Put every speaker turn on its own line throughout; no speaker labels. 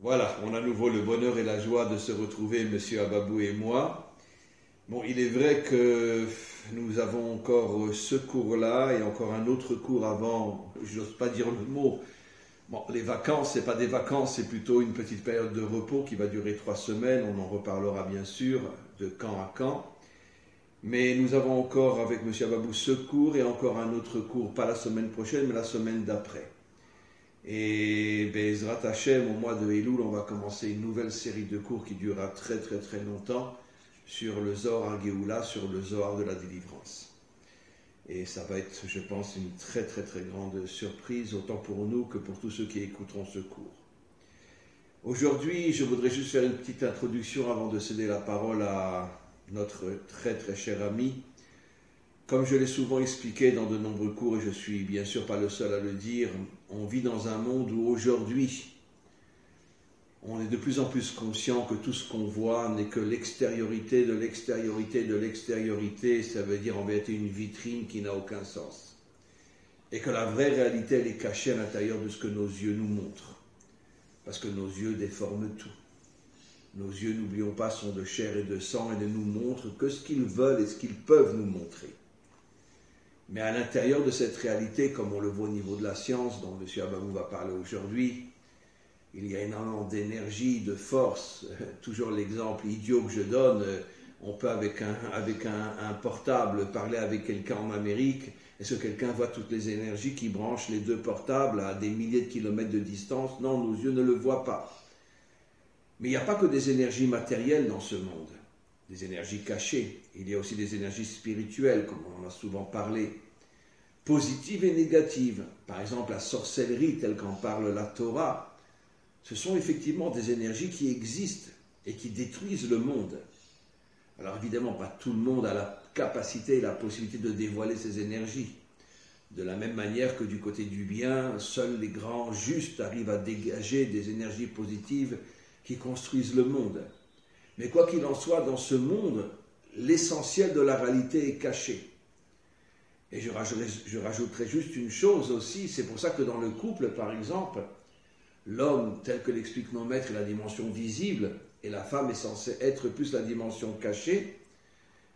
Voilà, on a à nouveau le bonheur et la joie de se retrouver, Monsieur Ababou et moi. Bon, il est vrai que nous avons encore ce cours-là et encore un autre cours avant, j'ose pas dire le mot. Bon, les vacances, c'est pas des vacances, c'est plutôt une petite période de repos qui va durer 3 semaines. On en reparlera bien sûr de camp à camp. Mais nous avons encore avec Monsieur Ababou ce cours et encore un autre cours, pas la semaine prochaine, mais la semaine d'après. Et Bezrat Hashem, au mois de Elul, on va commencer une nouvelle série de cours qui durera très très très longtemps sur le Zohar HaGeoula, sur le Zohar de la délivrance. Et ça va être, je pense, une très très très grande surprise, autant pour nous que pour tous ceux qui écouteront ce cours. Aujourd'hui, je voudrais juste faire une petite introduction avant de céder la parole à notre très très cher ami. Comme je l'ai souvent expliqué dans de nombreux cours, et je suis bien sûr pas le seul à le dire, on vit dans un monde où aujourd'hui, on est de plus en plus conscient que tout ce qu'on voit n'est que l'extériorité de l'extériorité de l'extériorité, ça veut dire en vérité une vitrine qui n'a aucun sens. Et que la vraie réalité, elle est cachée à l'intérieur de ce que nos yeux nous montrent. Parce que nos yeux déforment tout. Nos yeux, n'oublions pas, sont de chair et de sang et ne nous montrent que ce qu'ils veulent et ce qu'ils peuvent nous montrer. Mais à l'intérieur de cette réalité, comme on le voit au niveau de la science, dont M. Ababou va parler aujourd'hui, il y a énormément d'énergie, de force. Toujours l'exemple idiot que je donne, on peut avec un portable parler avec quelqu'un en Amérique, et ce quelqu'un voit toutes les énergies qui branchent les deux portables à des milliers de kilomètres de distance. Non, nos yeux ne le voient pas. Mais il n'y a pas que des énergies matérielles dans ce monde. Des énergies cachées, il y a aussi des énergies spirituelles, comme on en a souvent parlé, positives et négatives. Par exemple, la sorcellerie, telle qu'en parle la Torah, ce sont effectivement des énergies qui existent et qui détruisent le monde. Alors évidemment, pas tout le monde a la capacité et la possibilité de dévoiler ces énergies. De la même manière que du côté du bien, seuls les grands justes arrivent à dégager des énergies positives qui construisent le monde. Mais quoi qu'il en soit, dans ce monde, l'essentiel de la réalité est caché. Et je rajouterai juste une chose aussi, c'est pour ça que dans le couple, par exemple, l'homme, tel que l'expliquent nos maîtres, est la dimension visible, et la femme est censée être plus la dimension cachée,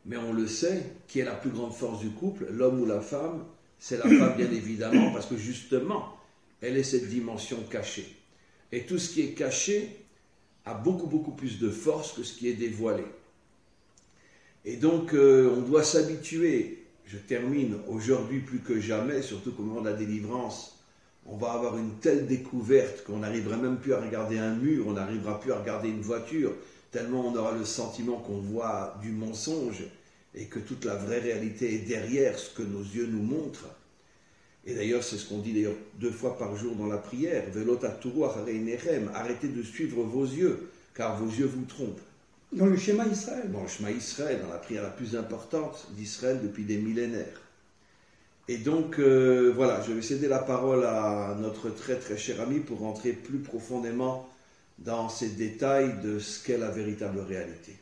mais on le sait, qui est la plus grande force du couple, l'homme ou la femme, c'est la femme bien évidemment, parce que justement, elle est cette dimension cachée. Et tout ce qui est caché a beaucoup plus de force que ce qui est dévoilé. Et donc, on doit s'habituer, je termine, aujourd'hui plus que jamais, surtout qu'au moment de la délivrance, on va avoir une telle découverte qu'on n'arrivera même plus à regarder un mur, on n'arrivera plus à regarder une voiture, tellement on aura le sentiment qu'on voit du mensonge et que toute la vraie réalité est derrière ce que nos yeux nous montrent. Et d'ailleurs, c'est ce qu'on dit d'ailleurs 2 fois par jour dans la prière. Arrêtez de suivre vos yeux, car vos yeux vous trompent.
Dans le schéma Israël.
Dans le schéma Israël, dans la prière la plus importante d'Israël depuis des millénaires. Et donc, voilà, je vais céder la parole à notre très très cher ami pour rentrer plus profondément dans ces détails de ce qu'est la véritable réalité.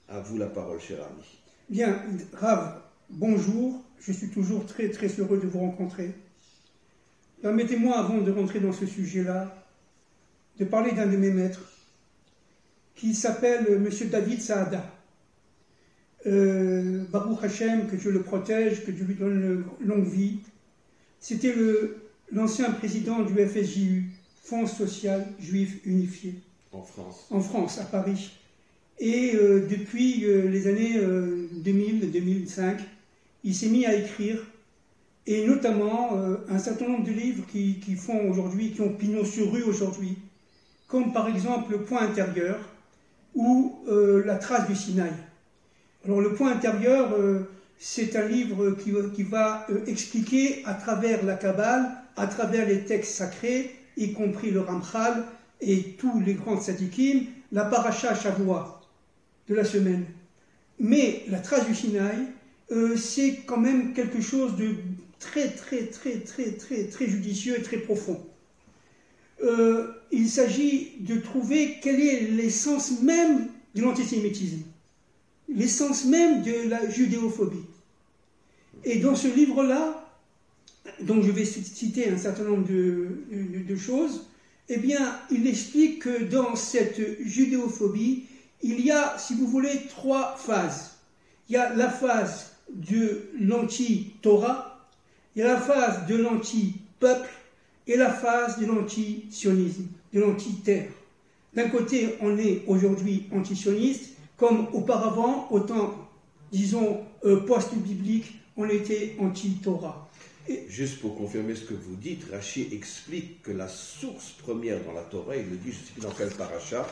À vous la parole, cher ami.
Bien, Rav, bonjour. Je suis toujours très très heureux de vous rencontrer. Permettez-moi, avant de rentrer dans ce sujet-là, de parler d'un de mes maîtres, qui s'appelle M. David Saada. Baruch Hashem, que Dieu le protège, que Dieu lui donne une longue vie. C'était l'ancien président du FSJU, Fonds social juif unifié.
En France.
En France, à Paris. Et depuis les années 2000-2005, il s'est mis à écrire, et notamment un certain nombre de livres qui font aujourd'hui, qui ont pignon sur rue aujourd'hui, comme par exemple Le Point intérieur ou La Trace du Sinaï. Alors Le Point intérieur, c'est un livre qui va expliquer à travers la Kabbale, à travers les textes sacrés, y compris le Ramchal et tous les grands tzadikim, la paracha Shavua de la semaine. Mais La Trace du Sinaï, c'est quand même quelque chose de très judicieux et très profond. Il s'agit de trouver quelle est l'essence même de l'antisémitisme, l'essence même de la judéophobie. Et dans ce livre-là, donc je vais citer un certain nombre de choses, Eh bien, il explique que dans cette judéophobie, il y a, si vous voulez, 3 phases. Il y a la phase de l'anti-Torah, il y a la phase de l'anti-peuple et la phase de l'anti-sionisme, de l'anti-terre. D'un côté, on est aujourd'hui anti-sioniste, comme auparavant, au temps, disons, post-biblique, on était anti-Torah.
Juste pour confirmer ce que vous dites, Rachi explique que la source première dans la Torah, il le dit, je ne sais plus dans quel paracha,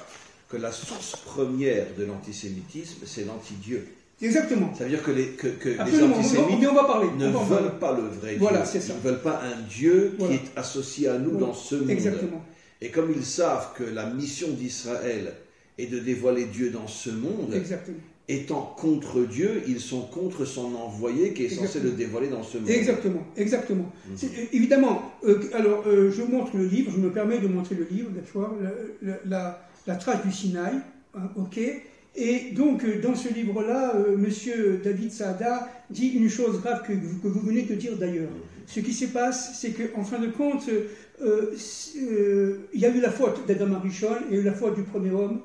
que la source première de l'antisémitisme, c'est l'anti-Dieu.
Exactement.
Ça veut dire que les antisémites ne veulent pas le vrai Dieu.
C'est ça.
Ils ne veulent pas un Dieu qui est associé à nous dans ce monde.
Exactement.
Et comme ils savent que la mission d'Israël est de dévoiler Dieu dans ce monde,
exactement.
Étant contre Dieu, ils sont contre son envoyé qui est censé le dévoiler dans ce monde.
Exactement, exactement. Évidemment, je montre le livre, je me permets de montrer le livre, d'accord, la trace du Sinaï, hein, ok. Et donc, dans ce livre-là, monsieur David Saada dit une chose grave que vous venez de dire d'ailleurs. Ce qui se passe, c'est qu'en fin de compte, il y a eu la faute d'Adam Arishon, il y a eu la faute du premier homme,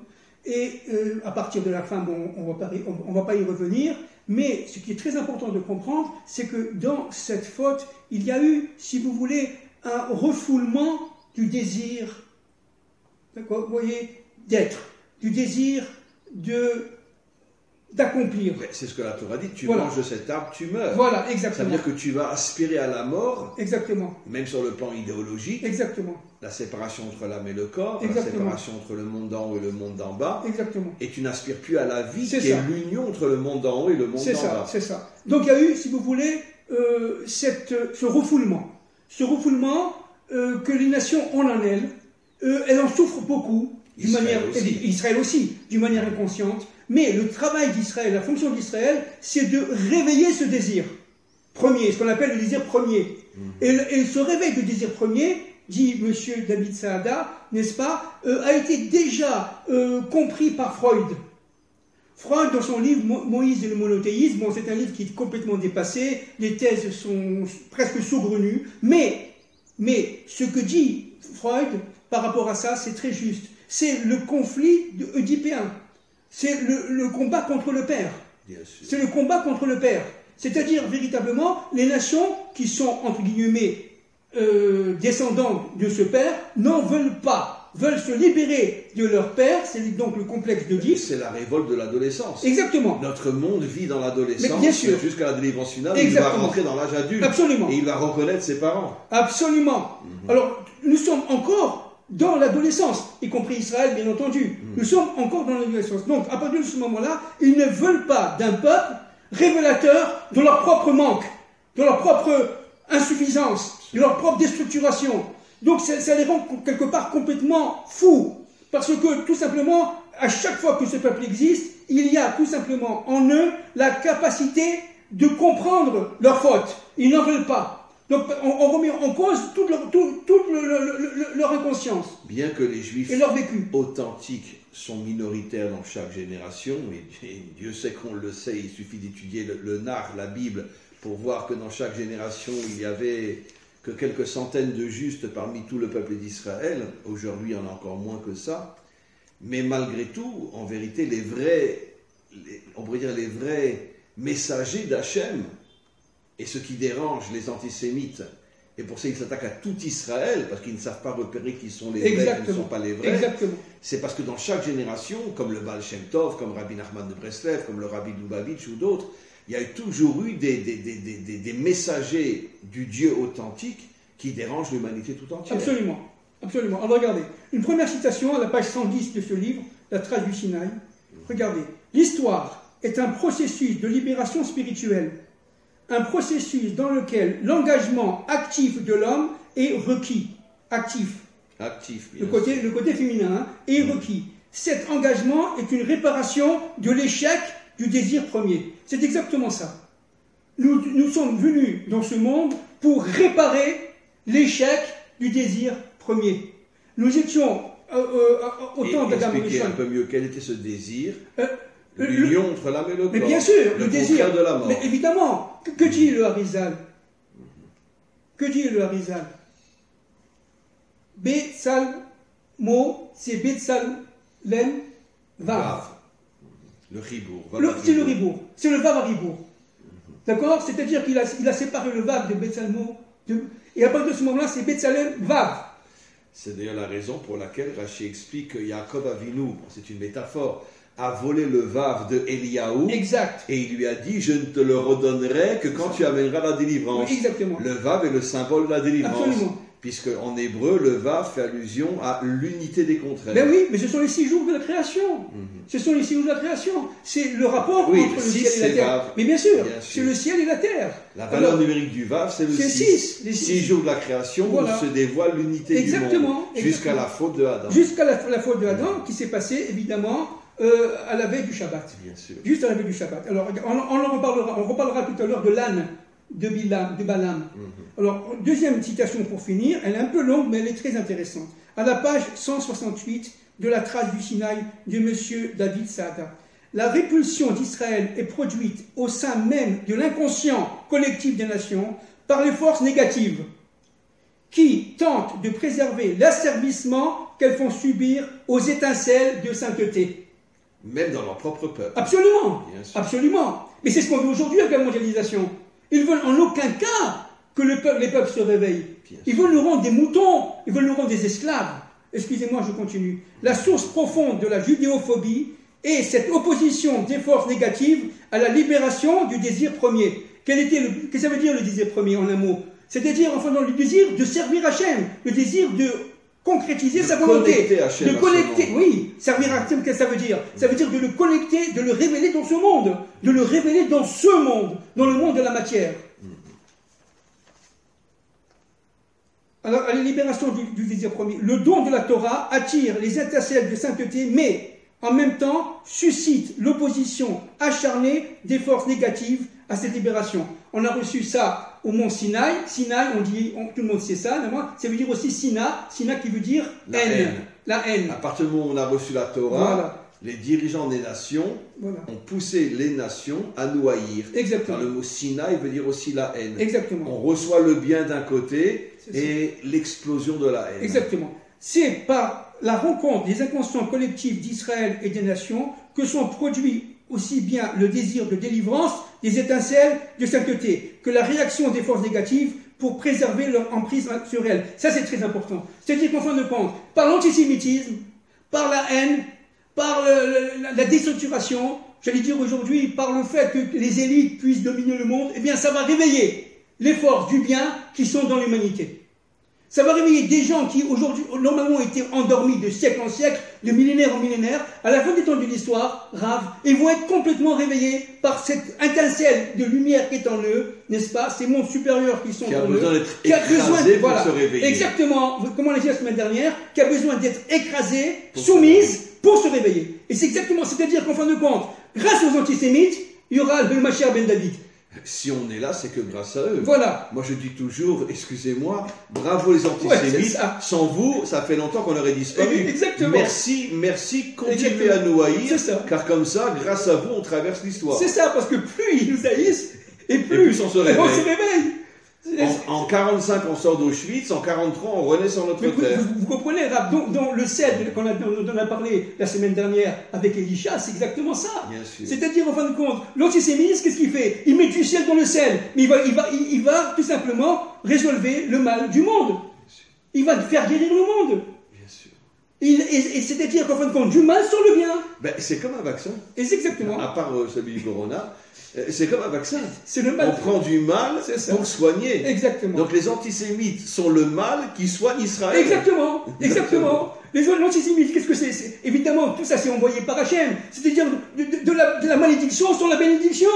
et à partir de la fin, bon, on va pas y revenir, mais ce qui est très important de comprendre, c'est que dans cette faute, il y a eu, si vous voulez, un refoulement du désir, d'accord, vous voyez, d'être, du désir d'accomplir.
C'est ce que la Torah dit, tu manges de cet arbre, tu meurs.
Voilà, exactement.
Ça veut dire que tu vas aspirer à la mort.
Exactement.
Même sur le plan idéologique.
Exactement.
La séparation entre l'âme et le corps,
exactement.
La séparation entre le monde d'en haut et le monde d'en bas.
Exactement.
Et tu n'aspires plus à la vie, qui est l'union entre le monde d'en haut et le monde d'en bas.
C'est ça. Donc il y a eu, si vous voulez, ce refoulement. Ce refoulement que les nations ont en elles, elles en souffrent beaucoup. Israël aussi, d'une manière inconsciente. Mais le travail d'Israël, la fonction d'Israël, c'est de réveiller ce désir premier, ce qu'on appelle le désir premier. Et ce réveil de désir premier, dit M. David Saada, n'est-ce pas, a été déjà compris par Freud. Freud, dans son livre Moïse et le monothéisme, bon, c'est un livre qui est complètement dépassé, les thèses sont presque saugrenues, mais ce que dit Freud par rapport à ça, c'est très juste. C'est le conflit oedipéen. C'est le combat contre le père. C'est le combat contre le père. C'est-à-dire, véritablement, les nations qui sont, entre guillemets, descendants de ce père, n'en veulent pas, veulent se libérer de leur père, c'est donc le complexe d'Oedipe.
C'est la révolte de l'adolescence.
Exactement.
Notre monde vit dans l'adolescence, jusqu'à la délivrance finale, il va rentrer dans l'âge adulte.
Absolument.
Et il va reconnaître ses parents.
Absolument. Alors, nous sommes encore dans l'adolescence, y compris Israël, bien entendu. Nous sommes encore dans l'adolescence. Donc, à partir de ce moment-là, ils ne veulent pas d'un peuple révélateur de leur propre manque, de leur propre insuffisance, de leur propre déstructuration. Donc, ça les rend quelque part complètement fous. Parce que, tout simplement, à chaque fois que ce peuple existe, il y a tout simplement en eux la capacité de comprendre leurs fautes. Ils n'en veulent pas. Donc on remet en cause toute leur inconscience.
Bien que les Juifs
et leur vécu
authentiques sont minoritaires dans chaque génération, et Dieu sait qu'on le sait, il suffit d'étudier le Nar, la Bible, pour voir que dans chaque génération, il y avait que quelques centaines de justes parmi tout le peuple d'Israël. Aujourd'hui, il y en a encore moins que ça. Mais malgré tout, en vérité, on pourrait dire les vrais messagers d'Hachem, et ce qui dérange les antisémites, et pour ça ils s'attaquent à tout Israël, parce qu'ils ne savent pas repérer qui sont les vrais et qui ne sont pas les vrais.
Exactement.
C'est parce que dans chaque génération, comme le Baal Shem Tov, comme Rabbi Nachman de Breslev, comme le Rabbi Lubavitch ou d'autres, il y a toujours eu des messagers du Dieu authentique qui dérangent l'humanité tout entière.
Absolument. Absolument. Alors regardez, une première citation à la page 110 de ce livre, La trace du Sinaï. Regardez. L'histoire est un processus de libération spirituelle. Un processus dans lequel l'engagement actif de l'homme est requis. Actif.
Actif,
bien sûr. Le côté féminin est requis. Cet engagement est une réparation de l'échec du désir premier. C'est exactement ça. Nous sommes venus dans ce monde pour réparer l'échec du désir premier. Nous étions au temps d'Adam et
expliquez un peu mieux quel était ce désir. L'union entre l'âme et le corps.
Mais bien sûr, le désir
de la mort.
Mais évidemment, que dit le Harizal? Que dit le Harizal? Betsal mot, c'est Betsalem Vav.
Le ribour.
C'est le ribour. C'est le Vav à ribour. D'accord? C'est-à-dire qu'il a séparé le Vav de Betsalmo. Et à partir de ce moment-là, c'est Betsalem Vav.
C'est d'ailleurs la raison pour laquelle Rashi explique que Yaakov Avinu, c'est une métaphore, a volé le Vav de Eliyahu.
Exact.
Et il lui a dit, je ne te le redonnerai que quand tu amèneras la délivrance.
Oui, exactement.
Le Vav est le symbole de la délivrance.
Absolument.
Puisque en hébreu, le Vav fait allusion à l'unité des contraires.
Ben oui, mais ce sont les 6 jours de la création. Ce sont les 6 jours de la création. C'est le rapport entre le ciel et la terre.
Vav.
Mais bien sûr, c'est le ciel et la terre.
La valeur numérique du Vav, c'est le 6. Les 6 jours de la création où se dévoile l'unité du monde. Jusqu'à la faute de Adam.
Jusqu'à la faute de Adam, qui s'est passée évidemment à la veille du Shabbat.
Bien sûr.
Juste à la veille du Shabbat. Alors, on reparlera tout à l'heure de l'âne de Balaam. Alors, deuxième citation pour finir, elle est un peu longue, mais elle est très intéressante. À la page 168 de la trace du Sinaï de M. David Saada. La répulsion d'Israël est produite au sein même de l'inconscient collectif des nations par les forces négatives qui tentent de préserver l'asservissement qu'elles font subir aux étincelles de sainteté.
Même dans leur propre peuple.
Absolument, absolument. Mais c'est ce qu'on veut aujourd'hui avec la mondialisation. Ils veulent en aucun cas que les peuples se réveillent. Ils veulent nous rendre des moutons, ils veulent nous rendre des esclaves. Excusez-moi, je continue. La source profonde de la judéophobie est cette opposition des forces négatives à la libération du désir premier. Qu'est-ce que ça veut dire le désir premier en un mot? C'est-à-dire, enfin, dans le désir de servir Hachem, le désir de concrétiser sa volonté. De connecter, oui. Servir Hachem, qu'est-ce que ça veut dire? Ça veut dire de le connecter, de le révéler dans ce monde. De le révéler dans ce monde, dans le monde de la matière. Alors, à la libération du désir premier, le don de la Torah attire les étincelles de sainteté, mais en même temps suscite l'opposition acharnée des forces négatives à cette libération. On a reçu ça au mont Sinaï. Sinaï, tout le monde sait ça, ça veut dire aussi Sina qui veut dire haine. La haine.
À partir du moment où on a reçu la Torah, les dirigeants des nations ont poussé les nations à nous haïr.
Exactement.
Car le mot Sinaï veut dire aussi la haine.
Exactement.
On reçoit le bien d'un côté et l'explosion de la haine.
Exactement. C'est par la rencontre des inconscients collectifs d'Israël et des nations que sont produits aussi bien le désir de délivrance des étincelles de sainteté que la réaction des forces négatives pour préserver leur emprise sur elles. Ça, c'est très important. C'est-à-dire qu'en fin de compte, par l'antisémitisme, par la haine, par la déstructuration, j'allais dire aujourd'hui, par le fait que les élites puissent dominer le monde, eh bien, ça va réveiller les forces du bien qui sont dans l'humanité. Ça va réveiller des gens qui, aujourd'hui, normalement étaient endormis de siècle en siècle, de millénaire en millénaire, à la fin des temps de l'histoire, et vont être complètement réveillés par cette étincelle de lumière qui est en eux, n'est-ce pas? Ces mondes supérieurs qui sont en eux.
Qui a besoin d'être écrasés pour se réveiller.
Exactement, comme on l'a dit la semaine dernière, qui a besoin d'être écrasée, soumise, pour se réveiller. Et c'est exactement, c'est-à-dire qu'en fin de compte, grâce aux antisémites, il y aura le Mashiach ben David.
Si on est là, c'est que grâce à eux.
Voilà.
Moi, je dis toujours, excusez-moi, bravo les antisémites. Sans vous, ça fait longtemps qu'on aurait disparu.
Exactement.
Merci, continuez à nous haïr, car comme ça, grâce à vous, on traverse l'histoire.
C'est ça, parce que plus ils nous haïssent, et plus
on se réveille.
En
45, on sort d'Auschwitz, en 43, on renaît sur notre terre.
Vous comprenez, Rab, dans le cèdre dont on a parlé la semaine dernière avec Elisha, c'est exactement ça. C'est-à-dire, en fin de compte, l'antisémitisme, qu'est-ce qu'il fait? Il met du ciel dans le sel, mais il va tout simplement résolver le mal du monde. Il va faire guérir le monde.
Bien sûr.
Et c'est-à-dire qu'en fin de compte, du mal sur le bien.
C'est comme un vaccin.
Et c'est exactement.
À part celui du corona. C'est comme un vaccin.
C'est le mal.
On prend du mal pour soigner.
Exactement.
Donc les antisémites sont le mal qui soigne Israël.
Exactement. L'antisémitisme, qu'est-ce que c'est? Évidemment, tout ça c'est envoyé par Hachem. C'est-à-dire de la malédiction sur la bénédiction.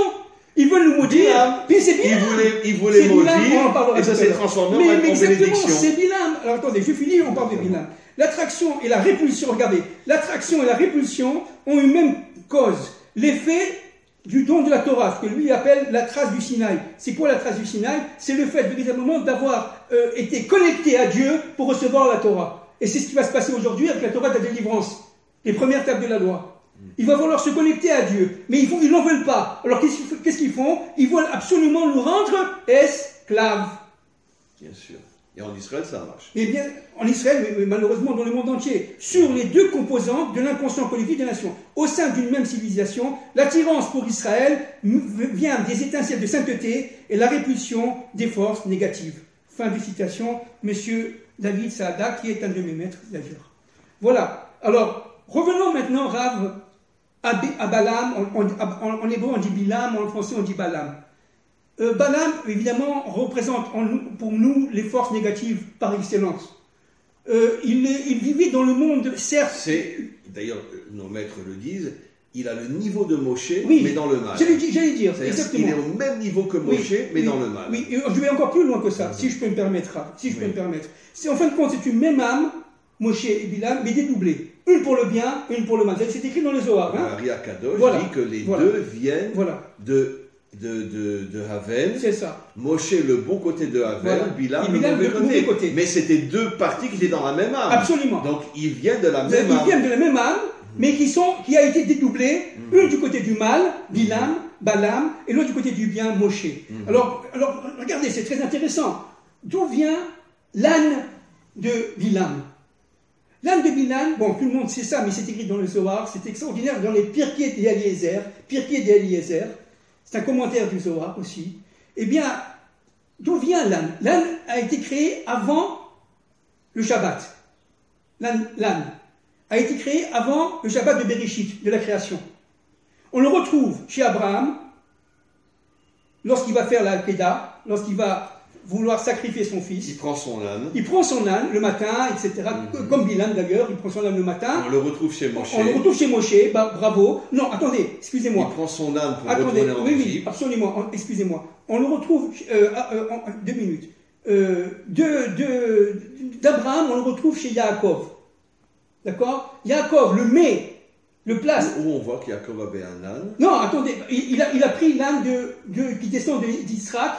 Ils veulent nous maudire. Puis c'est Bilam.
Ils voulaient maudire. Et ça s'est transformé en bénédiction.
C'est Bilam. Alors attendez, je finis, on parle de Bilam. L'attraction et la répulsion, regardez. L'attraction et la répulsion ont une même cause. L'effet du don de la Torah, ce que lui appelle la trace du Sinaï. C'est quoi la trace du Sinaï? C'est le fait véritablement d'avoir été connecté à Dieu pour recevoir la Torah. Et c'est ce qui va se passer aujourd'hui avec la Torah de la délivrance, les premières tables de la loi. Il va falloir se connecter à Dieu, mais ils n'en veulent pas. Alors qu'est-ce qu'ils font? Ils veulent absolument nous rendre esclaves.
Bien sûr. Et en Israël, ça marche.
Mais bien, en Israël, mais malheureusement dans le monde entier, sur les deux composantes de l'inconscient collectif des nations. Au sein d'une même civilisation, l'attirance pour Israël vient des étincelles de sainteté et la répulsion des forces négatives. Fin de citation, Monsieur David Saada, qui est un de mes maîtres d'ailleurs. Voilà. Alors, revenons maintenant, Rav, à Balaam. En hébreu, on dit Bilam, en français, on dit Balaam. Balaam, évidemment, représente pour nous les forces négatives par excellence. Il vivait dans le monde, certes...
D'ailleurs, nos maîtres le disent, il a le niveau de Moshe,
oui,
mais dans le mal.
J'allais dire, exactement.
Il est au même niveau que Moshe, mais dans le mal.
Oui, je vais encore plus loin que ça, si je peux me permettre. C'est, en fin de compte, c'est une même âme, Moshe et Bilam, mais dédoublée. Une pour le bien, une pour le mal. C'est écrit dans les Zohar.
Ari Akadosh dit que les deux viennent de Havel.
C'est ça.
Moshe le bon côté de Havel, Bilam le mauvais côté. Mais c'était deux parties qui étaient dans la même âme.
Absolument.
Donc ils viennent de la même âme.
Ils viennent de la même âme, mais qui a été dédoublée, une du côté du mal, Bilam, Balaam, et l'autre du côté du bien, Moshe. Alors, regardez, c'est très intéressant. D'où vient l'âne de Bilam? L'âne de Bilam, bon, tout le monde sait ça, mais c'est écrit dans le Zohar, c'est extraordinaire, dans les Pirkei d'Eliezer, c'est un commentaire du Zohar aussi. Eh bien, d'où vient l'âne? L'âne a été créé avant le Shabbat. L'âne a été créé avant le Shabbat de Bereshit, de la création. On le retrouve chez Abraham, lorsqu'il va faire la Kedah, lorsqu'il va vouloir sacrifier son fils.
Il prend son âne.
Il prend son âne le matin, etc. Comme Bilam d'ailleurs, il prend son âne le matin.
On le retrouve chez Moshe.
Bravo. Non, attendez, excusez-moi.
Il prend son âne pour retourner en Égypte.
Oui, absolument, excusez-moi. On le retrouve, 2 minutes. D'Abraham, on le retrouve chez Yaakov. D'accord? Yaakov le met, le place.
Où on voit qu'Yaakov avait un âne.
Non, attendez, il a pris l'âne qui descend d'Israël.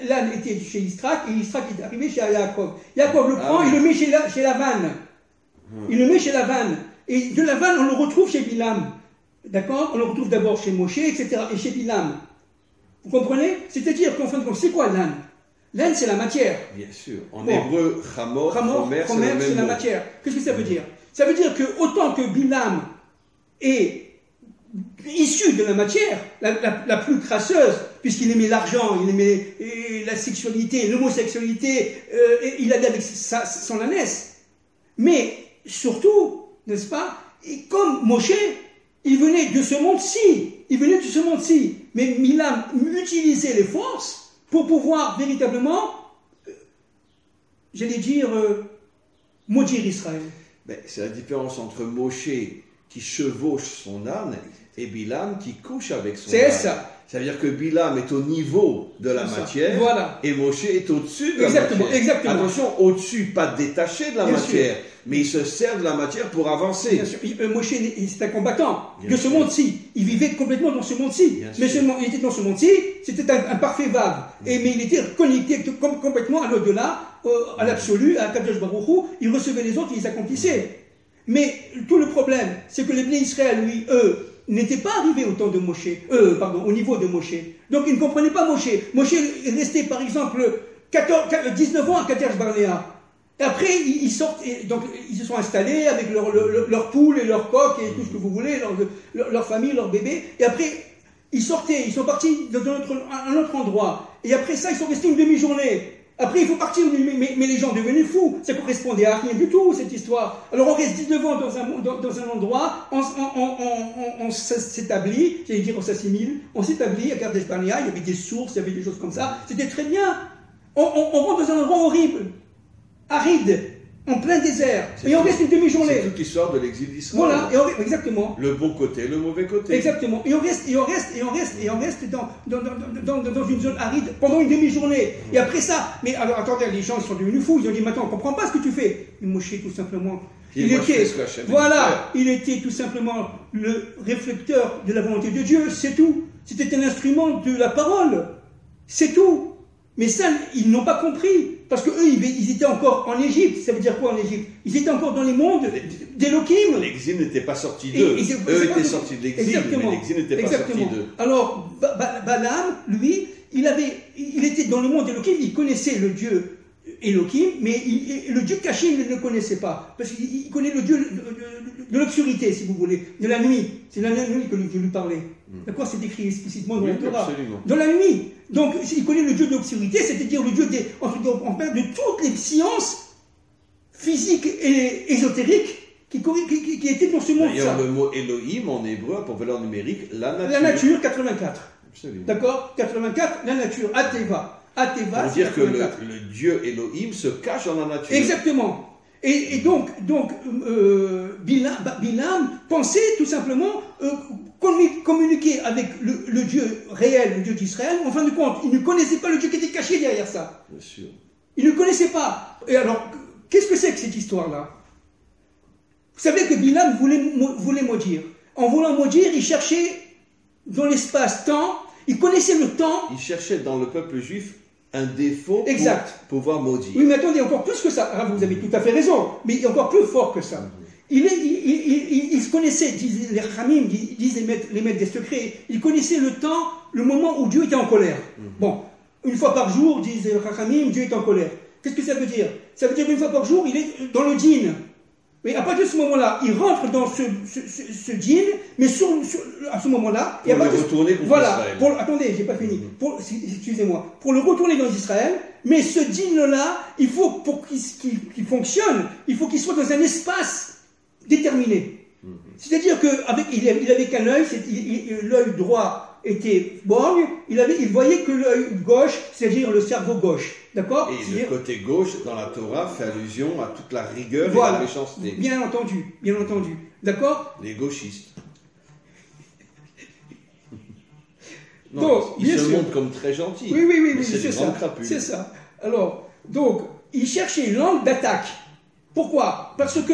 L'âne était chez Israël et Israël est arrivé chez Yaakov. Yaakov le prend, il le met chez Lavan. Il le met chez Lavan. Et de Lavan, on le retrouve chez Bilam. D'accord? On le retrouve d'abord chez Moshe, etc. et chez Bilam. Vous comprenez? C'est-à-dire qu'en fin de compte, c'est quoi l'âne? L'âne, c'est la matière.
Bien sûr. En hébreu, Chamor,
c'est la matière. Qu'est-ce que ça veut dire? Ça veut dire que autant que Bilam est issu de la matière, la plus crasseuse, puisqu'il aimait l'argent, il aimait la sexualité, l'homosexualité, il allait avec son ânesse. Mais surtout, n'est-ce pas, et comme Moshe, il venait de ce monde-ci, mais Bilam utilisait les forces pour pouvoir véritablement, j'allais dire, maudire Israël.
C'est la différence entre Moshe qui chevauche son âne et Bilam qui couche avec son âne.
C'est ça.
Ça veut dire que Bilam est au niveau de la matière et Moshe est au-dessus de la matière.
Exactement.
Attention, au-dessus, pas détaché de la matière, mais il se sert de la matière pour avancer.
Bien sûr. Moshe, c'est un combattant de ce monde-ci. Il vivait complètement dans ce monde-ci. Mais il était dans ce monde-ci, c'était un parfait vague. Mais il était connecté complètement à l'au-delà, à l'absolu, à Kadosh Baruch Hu. Il recevait les autres, il les accomplissait. Mais tout le problème, c'est que les Bnei Israël, lui, eux, n'étaient pas arrivés au temps de Moshe, au niveau de Moshe. Donc ils ne comprenaient pas Moshe. Moshe est resté, par exemple, 19 ans à Kadesh Barnea. Et après, ils sortent, donc ils se sont installés avec leurs poules et leurs coqs et tout ce que vous voulez, leur famille, leurs bébés. Et après, ils sortaient, ils sont partis dans un autre endroit. Et après ça, ils sont restés une demi-journée. Après, il faut partir, mais les gens devenaient fous. Ça correspondait à rien du tout, cette histoire. Alors, on reste 19 ans dans un endroit, on s'établit, j'allais dire on s'assimile, on s'établit à Kadesh Barnea, il y avait des sources, il y avait des choses comme ça. C'était très bien. On rentre dans un endroit horrible, aride, en plein désert, et on reste une demi-journée.
C'est toute l'histoire de l'exil d'Israël.
Voilà, exactement.
Le bon côté, le mauvais côté.
Exactement. Et on reste dans une zone aride pendant une demi-journée. Et après ça, mais alors attendez, les gens ils sont devenus fous, ils ont dit maintenant on ne comprend pas ce que tu fais. Et Moshe tout simplement, il était tout simplement le réflecteur de la volonté de Dieu, c'est tout. C'était un instrument de la parole, c'est tout. Mais ça, ils n'ont pas compris. Parce qu'eux, ils étaient encore en Égypte. Ça veut dire quoi en Égypte? Ils étaient encore dans les mondes d'Elohim.
L'exil n'était pas sorti d'eux. Eux étaient sortis de l'exil, mais l'exil n'était pas sorti d'eux.
Alors, Balaam, lui, il était dans le monde d'Elohim, il connaissait le Dieu Elohim, mais le Dieu caché, il ne le connaissait pas. Parce qu'il connaît le Dieu de l'obscurité, si vous voulez, de la nuit. C'est la nuit que Dieu lui parlait. D'accord? C'est écrit explicitement dans la Torah. Dans la nuit. Donc, il connaît le Dieu de l'obscurité, c'est-à-dire le Dieu de toutes les sciences physiques et ésotériques qui étaient dans ce monde.
D'ailleurs, le mot Elohim en hébreu, pour valeur numérique, la nature.
La nature, 84.
Absolument.
D'accord? 84, la nature, Ateva. Ateva,
pour dire que le Dieu Elohim se cache dans la nature.
Exactement. Et donc Bilam pensait tout simplement communiquer avec le Dieu réel, le Dieu d'Israël. En fin de compte, il ne connaissait pas le Dieu qui était caché derrière ça.
Bien sûr.
Il ne connaissait pas. Et alors, qu'est-ce que c'est que cette histoire-là? Vous savez que Bilam voulait maudire. En voulant maudire, il cherchait dans l'espace-temps, il connaissait le temps.
Il cherchait dans le peuple juif un défaut
exact.
Pour pouvoir maudire.
Oui, mais attendez, encore plus que ça. Ah, vous avez tout à fait raison, mais encore plus fort que ça. Il se connaissait, disent les Ramim, disent les maîtres des secrets, il connaissait le temps, le moment où Dieu était en colère. Bon, une fois par jour, disent les Ramim, Dieu est en colère. Qu'est-ce que ça veut dire? Ça veut dire une fois par jour, il est dans le djinn. Mais à partir de ce moment-là, il rentre dans ce djinn, mais à ce moment-là...
Pour le retourner contre Israël.
Attendez, j'ai pas fini. Excusez-moi. Pour le retourner dans Israël, mais ce djinn-là, il faut, pour qu'il fonctionne, il faut qu'il soit dans un espace déterminé. C'est-à-dire qu'il avait qu'un œil, l'œil droit était borgne, il voyait que l'œil gauche, c'est-à-dire le cerveau gauche. D'accord?
Et le côté gauche, dans la Torah, fait allusion à toute la rigueur et la méchanceté.
Bien entendu, bien entendu. D'accord?
Les gauchistes.
Non, donc,
ils se montrent comme très gentils.
Oui,
c'est
ça. C'est ça. Alors, donc, il cherchait l'angle d'attaque. Pourquoi? Parce que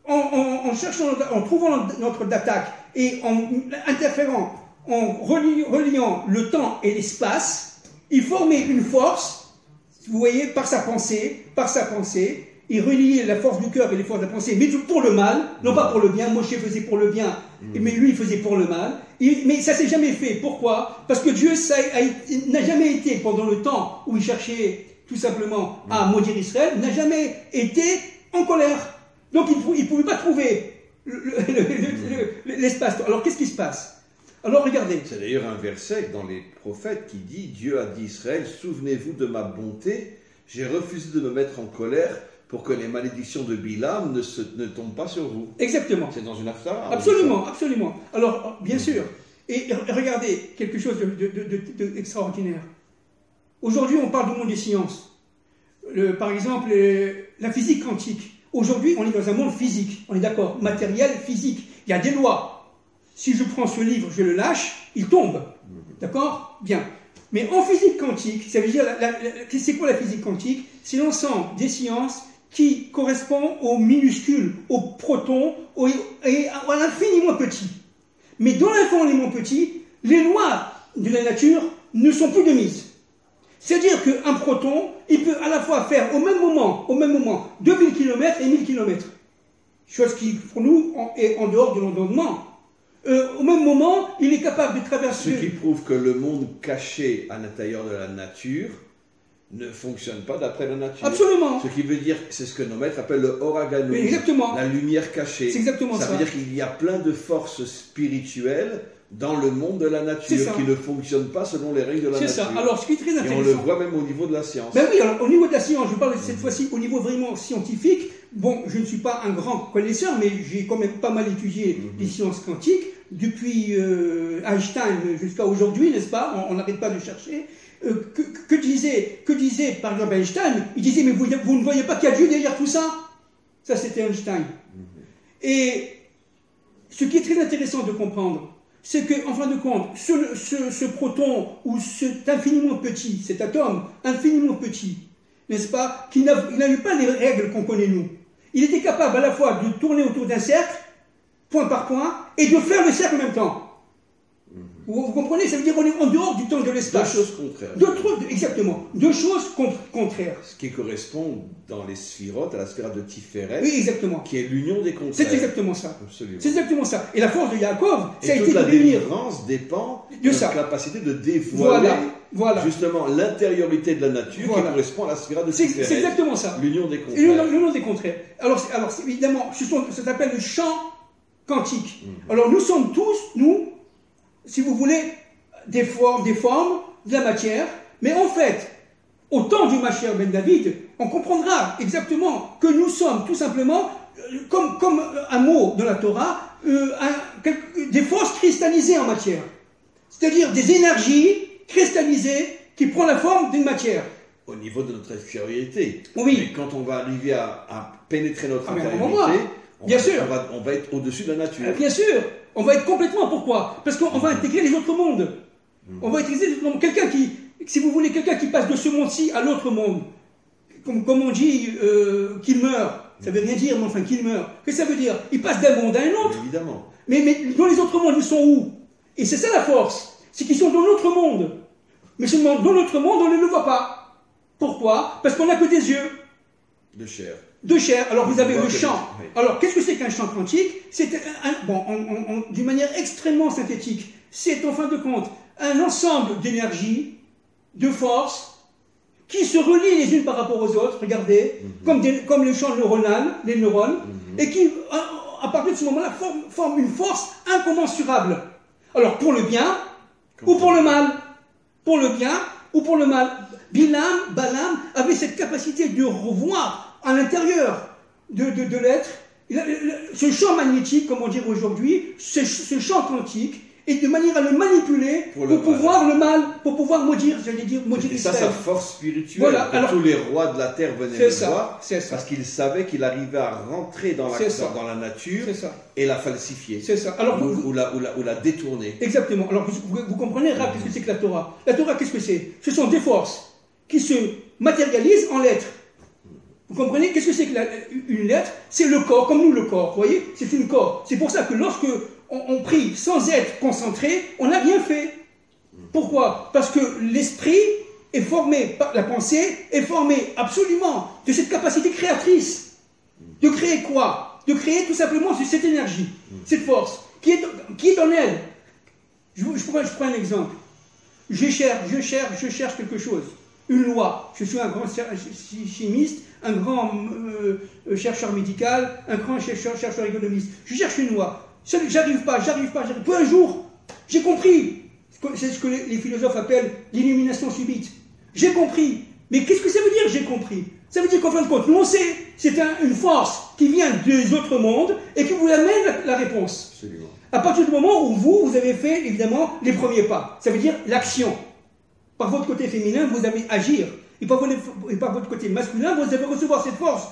en trouvant notre d'attaque et en interférant, en reliant le temps et l'espace, il formait une force, vous voyez, par sa pensée, il reliait la force du cœur et les forces de la pensée, mais pour le mal, non pas pour le bien. Moshe faisait pour le bien, mais lui il faisait pour le mal. Mais ça s'est jamais fait. Pourquoi? Parce que Dieu n'a jamais été, pendant le temps où il cherchait tout simplement à maudire Israël, n'a jamais été en colère. Donc il ne pouvait pas trouver l'espace. Alors qu'est-ce qui se passe? Alors regardez.
C'est d'ailleurs un verset dans les prophètes qui dit: Dieu a dit Israël, souvenez-vous de ma bonté, j'ai refusé de me mettre en colère pour que les malédictions de Bilam ne tombent pas sur vous.
Exactement.
C'est dans une Haftarah.
Absolument, absolument. Alors, bien sûr. Et regardez, quelque chose d'extraordinaire. Aujourd'hui, on parle du monde des sciences. Par exemple, la physique quantique. Aujourd'hui, on est dans un monde physique. On est d'accord? Matériel, physique. Il y a des lois. Si je prends ce livre, je le lâche, il tombe. D'accord? Bien. Mais en physique quantique, ça veut dire, c'est quoi la physique quantique? C'est l'ensemble des sciences qui correspond aux minuscules, aux protons, et à l'infiniment petit. Mais dans l'infiniment petit, les lois de la nature ne sont plus de mise. C'est-à-dire qu'un proton, il peut à la fois faire au même moment 2000 km et 1000 km. Chose qui, pour nous, est en dehors de l'entendement. Au même moment, il est capable de traverser...
Ce qui prouve que le monde caché à l'intérieur de la nature ne fonctionne pas d'après la nature.
Absolument.
Ce qui veut dire, c'est ce que nos maîtres appellent le Oraganum,
exactement.
La lumière cachée.
C'est exactement ça.
Ça veut dire qu'il y a plein de forces spirituelles dans le monde de la nature qui ne fonctionnent pas selon les règles de la nature.
C'est ça. Alors, ce qui est très intéressant...
Et on le voit même au niveau de la science.
Ben oui, alors au niveau de la science, je parle cette fois-ci au niveau vraiment scientifique. Bon, je ne suis pas un grand connaisseur, mais j'ai quand même pas mal étudié les sciences quantiques, depuis Einstein jusqu'à aujourd'hui, n'est-ce pas? On n'arrête pas de chercher. Que disait par exemple Einstein? Il disait, mais vous ne voyez pas qu'il y a Dieu derrière tout ça? Ça, c'était Einstein. Et ce qui est très intéressant de comprendre, c'est qu'en fin de compte, ce proton, ou cet infiniment petit, cet atome infiniment petit, n'est-ce pas, qui n'a eu pas les règles qu'on connaît nous. Il était capable à la fois de tourner autour d'un cercle, point par point, et de faire le cercle en même temps. Vous comprenez? Ça veut dire qu'on est en dehors du temps et de l'espace.
Deux choses contraires.
Exactement. Deux choses contraires.
Ce qui correspond dans les sphirotes à la sphère de Tiferet.
Oui, exactement.
Qui est l'union des contraires.
C'est exactement ça.
Absolument.
C'est exactement ça. Et la force de Yaakov, ça a
et
été
toute la
de réunir.
délivrance dépend
De
de
ça.
la capacité de dévoiler
Voilà.
justement l'intériorité de la nature qui correspond à la sphère de Tiferet.
C'est exactement ça.
L'union des contraires.
L'union des contraires. Alors évidemment, ça s'appelle le champ quantique. Alors nous sommes tous, si vous voulez, des formes, de la matière, mais en fait, au temps du Mashiach ben David, on comprendra exactement que nous sommes tout simplement, comme un mot de la Torah, des forces cristallisées en matière. C'est-à-dire des énergies cristallisées qui prennent la forme d'une matière.
Au niveau de notre extériorité.
Oui.
Mais quand on va arriver à pénétrer notre
mais
intériorité,
on
va être au-dessus de la nature.
Bien sûr, on va être complètement. Pourquoi? Parce qu'on va intégrer les autres mondes. On va utiliser les autres mondes. Quelqu'un qui, si vous voulez, quelqu'un qui passe de ce monde-ci à l'autre monde, comme on dit qu'il meurt, ça veut rien dire, mais enfin qu'il meurt. Qu'est-ce que ça veut dire? Il passe d'un monde à un autre.
Évidemment.
Mais dans les autres mondes, ils sont où? Et c'est ça la force, c'est qu'ils sont dans notre monde. Mais seulement dans notre monde, on ne le voit pas. Pourquoi? Parce qu'on n'a que des yeux.
De chair.
De chair. Alors vous avez le champ.
Oui.
Alors qu'est-ce que c'est qu'un champ quantique? C'est d'une manière extrêmement synthétique. C'est en fin de compte un ensemble d'énergie, de forces, qui se relient les unes par rapport aux autres, regardez, comme les champs neuronales, les neurones, et qui, à partir de ce moment-là, forment une force incommensurable. Alors pour le bien ou pour le mal. Pour le bien ou pour le mal. Balaam avait cette capacité de revoir à l'intérieur de l'être ce champ magnétique, comme on dit aujourd'hui, ce champ quantique, et de manière à le manipuler pour pouvoir le mal, pour pouvoir maudire, maudire
Israël. Ça, sa force spirituelle.
Voilà, alors,
tous les rois de la terre venaient le voir,
parce
qu'ils savaient qu'il arrivait à rentrer dans la nature et la falsifier.
C'est ça. Alors,
ou la détourner.
Exactement. Alors vous comprenez, qu'est-ce que c'est que la Torah? La Torah, qu'est-ce que c'est? Ce sont des forces qui se matérialisent en lettres. Vous comprenez? Qu'est-ce que c'est qu'une lettre? C'est le corps, comme nous le corps, vous voyez? C'est une corps. C'est pour ça que lorsque on prie sans être concentré, on n'a rien fait. Pourquoi? Parce que l'esprit est formé, la pensée est formée absolument de cette capacité créatrice. De créer quoi? De créer tout simplement cette énergie, cette force, qui est en elle. Je prends un exemple. Je cherche quelque chose. Une loi. Je suis un grand chimiste, un grand chercheur médical, un grand chercheur économiste. Je cherche une loi. J'arrive pas. Puis un jour, j'ai compris. C'est ce que les philosophes appellent l'illumination subite. J'ai compris. Mais qu'est-ce que ça veut dire, j'ai compris? Ça veut dire qu'en fin de compte, nous on sait, c'est une force qui vient des autres mondes et qui vous amène la réponse.
Absolument.
À partir du moment où vous avez fait, évidemment, les premiers pas. Ça veut dire l'action. Par votre côté féminin, vous allez agir. Et par votre côté masculin, vous allez recevoir cette force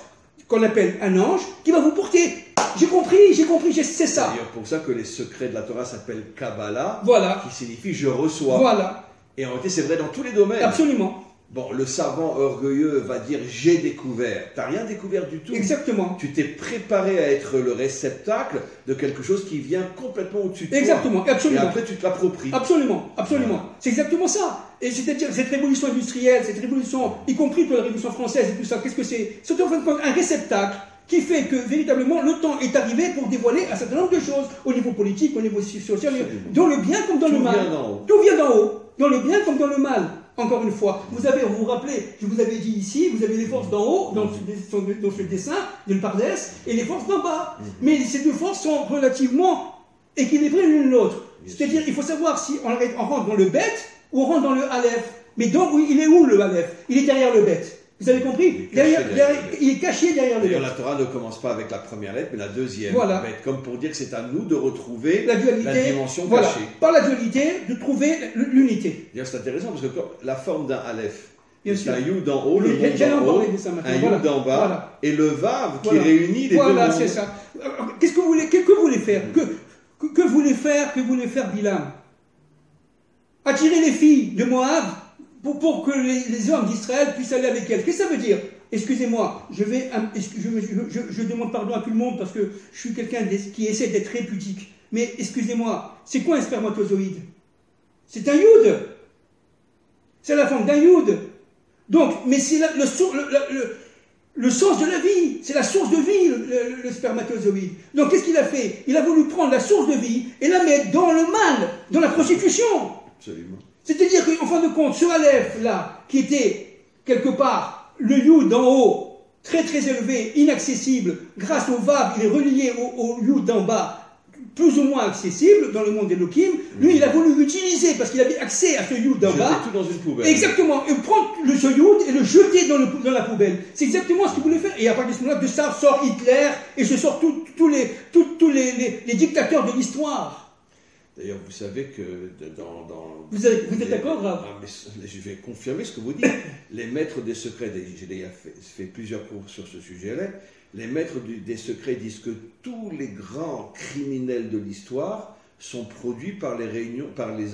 qu'on appelle un ange, qui va vous porter. J'ai compris, c'est ça.
C'est d'ailleurs pour ça que les secrets de la Torah s'appellent Kabbalah,
voilà.
Qui signifie je reçois.
Voilà.
Et en réalité, c'est vrai dans tous les domaines.
Absolument.
Bon, le savant orgueilleux va dire j'ai découvert. Tu n'as rien découvert du tout.
Exactement.
Tu t'es préparé à être le réceptacle de quelque chose qui vient complètement au-dessus de toi.
Exactement, absolument.
Et après, tu te l'appropries.
Absolument. Voilà. C'est exactement ça. Et c'est-à-dire, cette révolution industrielle, cette révolution, y compris pour la révolution française et tout ça, qu'est-ce que c'est? C'est en fin de compte un réceptacle qui fait que, véritablement, le temps est arrivé pour dévoiler un certain nombre de choses, au niveau politique, au niveau social, dans le bien comme dans le mal. Tout vient d'en haut. Dans le bien comme dans le mal. Encore une fois, vous vous rappelez, je vous avais dit ici, vous avez les forces d'en haut, dans ce dessin, de Pardès, et les forces d'en bas. Mais ces deux forces sont relativement équilibrées l'une l'autre. C'est-à-dire, il faut savoir si on rentre dans le bête ou on rentre dans le Aleph. Mais donc, il est où le Aleph? Il est derrière le bête. Vous avez compris? Il est caché derrière le bête.
La Torah ne commence pas avec la première lettre, mais la deuxième.
Voilà.
Comme pour dire que c'est à nous de retrouver
la
dimension
voilà.
cachée.
Par la dualité, de trouver l'unité.
C'est intéressant parce que la forme d'un Aleph, c'est un Yud d'en haut, le
monde d'en haut, un
Yud d'en bas, et le Vav qui réunit les deux mondes.
Voilà, c'est ça. Qu'est-ce que vous voulez faire? Que voulait faire Bilam? Attirer les filles de Moab pour que les hommes d'Israël puissent aller avec elles. Qu'est-ce que ça veut dire? Excusez-moi, je demande pardon à tout le monde parce que je suis quelqu'un qui essaie d'être très pudique. Mais excusez-moi, c'est quoi un spermatozoïde? C'est un Yud. C'est la forme d'un Yud. Donc, mais c'est le sens de la vie. C'est la source de vie, le spermatozoïde. Donc, qu'est-ce qu'il a fait? Il a voulu prendre la source de vie et la mettre dans le mal, dans la prostitution.
Absolument.
C'est-à-dire qu'en fin de compte, ce Aleph, là, qui était quelque part le Yud d'en haut, très très élevé, inaccessible, grâce au Vav, il est relié au Yud d'en bas, plus ou moins accessible dans le monde d'Elohim. Lui, il a voulu l'utiliser parce qu'il avait accès à ce Yud d'en bas.
Tout dans une poubelle.
Exactement. Et prendre ce Yud et le jeter dans la poubelle. C'est exactement ce qu'il voulait faire. Et à partir de ce moment-là, de ça sort Hitler et se sort tous les dictateurs de l'histoire.
D'ailleurs, vous savez que
Vous êtes d'accord, Rav?
Je vais confirmer ce que vous dites. Les maîtres des secrets, j'ai déjà fait plusieurs cours sur ce sujet-là, les maîtres des secrets disent que tous les grands criminels de l'histoire sont produits par les réunions, par les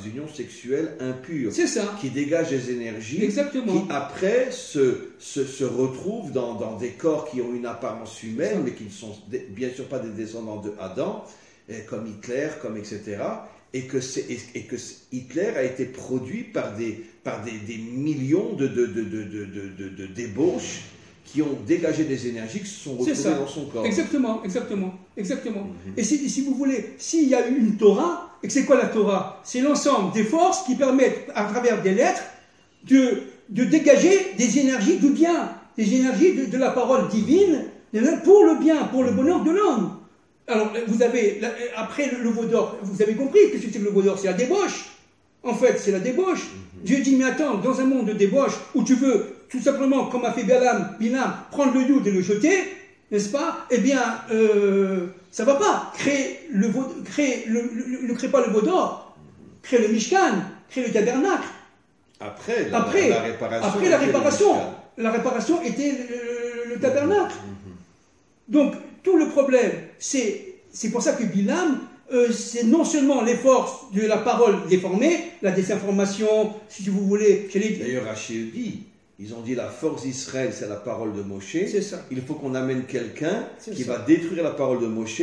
unions sexuelles impures.
C'est ça.
Qui dégagent des énergies.
Exactement.
Qui après se retrouvent dans des corps qui ont une apparence humaine, mais qui ne sont bien sûr pas des descendants de Adam, comme Hitler, comme etc. Et que Hitler a été produit par des millions de débauches qui ont dégagé des énergies qui se sont retrouvées dans son corps.
Exactement. Et si vous voulez, s'il y a eu une Torah, et que c'est quoi la Torah? C'est l'ensemble des forces qui permettent, à travers des lettres, de dégager des énergies du bien, des énergies de la parole divine, pour le bien, pour le bonheur de l'homme. Alors, vous avez, après le veau d'or, vous avez compris que c'est le veau d'or, c'est la débauche. En fait, c'est la débauche. Dieu dit, mais attends, dans un monde de débauche, où tu veux, tout simplement, comme a fait Bilam, prendre le Yud et le jeter, n'est-ce pas? Eh bien, ça va pas. Ne crée pas le veau d'or. Crée le Mishkan, crée le tabernacle.
Après la réparation.
La réparation était le tabernacle. Donc, tout le problème, c'est pour ça que Bilam, c'est non seulement les forces de la parole déformée, la désinformation, si vous voulez.
D'ailleurs, Rachid dit, ils ont dit la force d'Israël, c'est la parole de Moshe.
C'est ça.
Il faut qu'on amène quelqu'un qui va détruire la parole de Moshe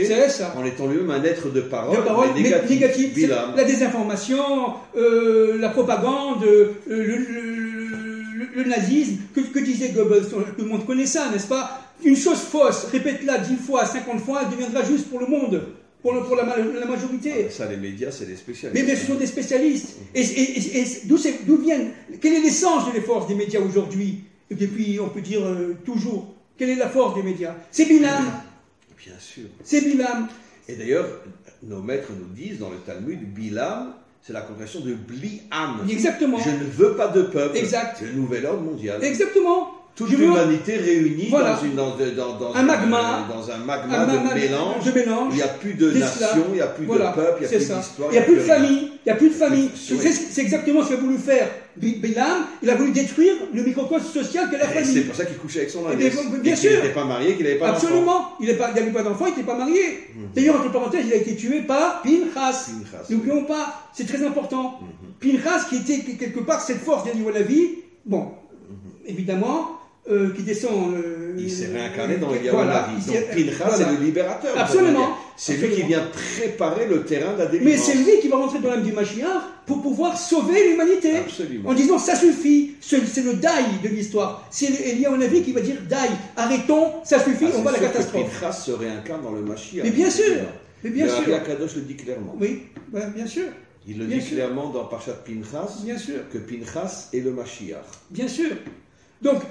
en étant lui-même un être de parole,
négatif.
Bilam.
La désinformation, la propagande, le nazisme, que disait Goebbels, tout le monde connaît ça, n'est-ce pas? Une chose fausse, répète-la 10 fois, 50 fois, elle deviendra juste pour le monde, pour la majorité.
Ça, les médias, c'est des spécialistes.
Mais ce sont des spécialistes. Et d'où viennent? Quelle est l'essence de les forces des médias aujourd'hui? Et depuis, on peut dire toujours. Quelle est la force des médias? C'est Bilam.
Bien sûr.
C'est Bilam.
Et d'ailleurs, nos maîtres nous disent dans le Talmud, Bilam, c'est la conversion de Bli'am.
Exactement.
Je ne veux pas de peuple.
Exact.
C'est le nouvel ordre mondial.
Exactement.
Toute l'humanité réunie dans
un magma
de mélange. Il n'y a plus de nation, il n'y a plus de peuple, il n'y a plus d'histoire.
Il n'y a plus de famille. Il n'y a plus de famille. C'est exactement ce qu'a voulu faire Bilam. Il a voulu détruire le microcosme social que la famille.
C'est pour ça qu'il couchait avec son nièce.
Bien sûr.
Il n'était pas marié, qu'il n'avait pas d'enfant.
Absolument. Il n'avait pas d'enfant, il n'était pas marié. D'ailleurs, entre parenthèses, il a été tué par Pinchas. N'oublions pas, c'est très important. Pinchas, qui était quelque part cette force d'Eli Walavi, bon, évidemment, qui descend.
Il s'est réincarné dans Eliyahu Hanavi. Donc Pinchas, c'est le libérateur.
Absolument.
C'est lui qui vient préparer le terrain de la délivrance.
Mais c'est lui qui va rentrer dans l'âme du Mashiach pour pouvoir sauver l'humanité.
Absolument.
En disant ça suffit. C'est le daï de l'histoire. C'est Eliyahu Hanavi qui va dire daï, arrêtons, ça suffit, on va à la catastrophe.
Pinchas se réincarne dans le Mashiach.
Mais bien sûr. Mais bien sûr.
Le Kadosh le dit clairement.
Oui, bien sûr.
Il le dit clairement dans Parashat Pinchas.
Bien sûr.
Que Pinchas est le Mashiach.
Bien sûr. Donc,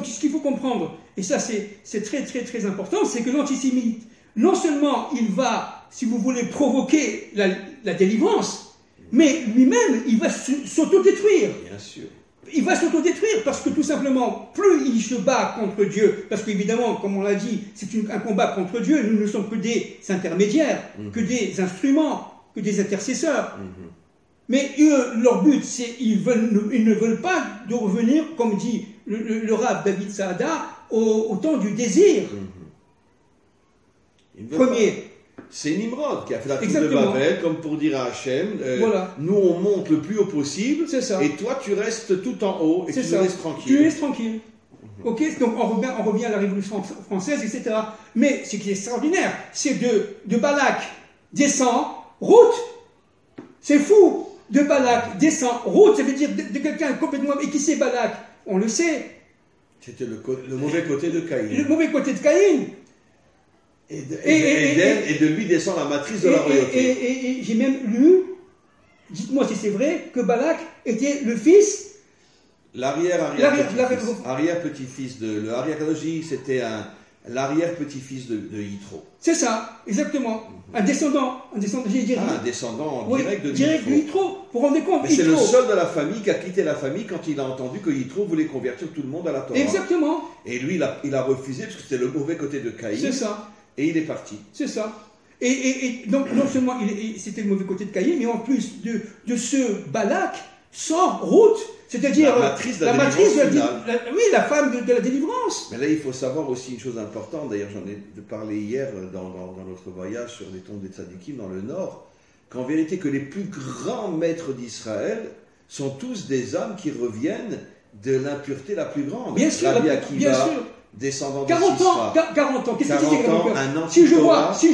ce qu'il faut comprendre, et ça c'est très très très important, c'est que l'antisémite, non seulement il va, si vous voulez, provoquer la délivrance, mais lui-même, il va s'autodétruire.
Bien sûr.
Il va s'autodétruire parce que tout simplement, plus il se bat contre Dieu, parce qu'évidemment, comme on l'a dit, c'est un combat contre Dieu, nous ne sommes que des intermédiaires, que des instruments, que des intercesseurs. Mais eux, leur but, c'est ils ne veulent pas de revenir, comme dit le Rav David Saada, au temps du désir. Premier.
C'est Nimrod qui a fait la tour de Babel, comme pour dire à Hachem, nous on monte le plus haut possible, et toi tu restes tout en haut, et tu restes tranquille.
Tu restes tranquille. Ok, donc on revient à la Révolution française, etc. Mais ce qui est extraordinaire, c'est de Balak descend, route. C'est fou. De Balak descend. Ruth, ça veut dire de quelqu'un complètement... Et qui c'est Balak? On le sait.
C'était le mauvais côté de Caïn.
Le mauvais côté de Caïn.
Et de lui descend la matrice de la royauté.
Et j'ai même lu, dites-moi si c'est vrai, que Balak était le fils...
L'arrière-petit-fils de... Le arrière-kadoshi, c'était l'arrière-petit-fils de Yitro.
C'est ça, exactement. Un descendant
direct de
Yitro. Vous vous rendez compte?
Mais c'est le seul de la famille qui a quitté la famille quand il a entendu que Yitro voulait convertir tout le monde à la Torah.
Exactement.
Et lui, il a refusé parce que c'était le mauvais côté de Caïn.
C'est ça.
Et il est parti.
C'est ça. Et donc, non seulement c'était le mauvais côté de Caïn, mais en plus de ce Balak sort Ruth, c'est-à-dire
la matrice de la
femme de la délivrance.
Mais là, il faut savoir aussi une chose importante. D'ailleurs, j'en ai parlé hier dans notre voyage sur les tombes des Tzadikim dans le Nord, qu'en vérité, que les plus grands maîtres d'Israël sont tous des hommes qui reviennent de l'impureté la plus grande.
Bien sûr,
Rabbi Akiva, descendant de
40
Sisra.
40 ans, qu'est-ce que tu dis, si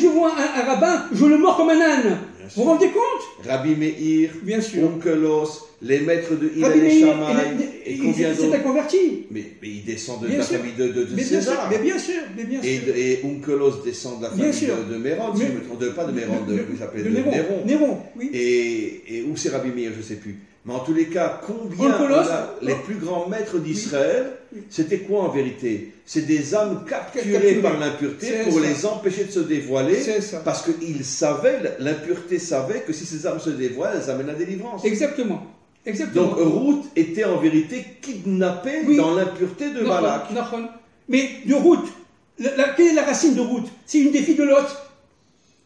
je vois un rabbin, je le mords comme un âne. Vous vous rendez compte?
Rabbi Meir,
bien sûr.
Onkelos, les maîtres de Hillel et Shammai, et combien d'autres?
C'est un converti.
Mais il descend de la famille de César.
Mais bien sûr.
Et Onkelos descend de la famille de Méron, si je ne me trompe pas, de Méron, il s'appelait Néron.
Oui.
Et où c'est Rabbi Meir, je ne sais plus. Mais en tous les cas, combien les plus grands maîtres d'Israël, c'était quoi en vérité? C'est des âmes capturées par l'impureté pour les empêcher de se dévoiler, parce que l'impureté savait que si ces âmes se dévoilent, elles amènent la délivrance.
Exactement.
Donc Ruth était en vérité kidnappée dans l'impureté de Balak.
Mais de Ruth, quelle est la racine de Ruth? C'est une des filles de Lot.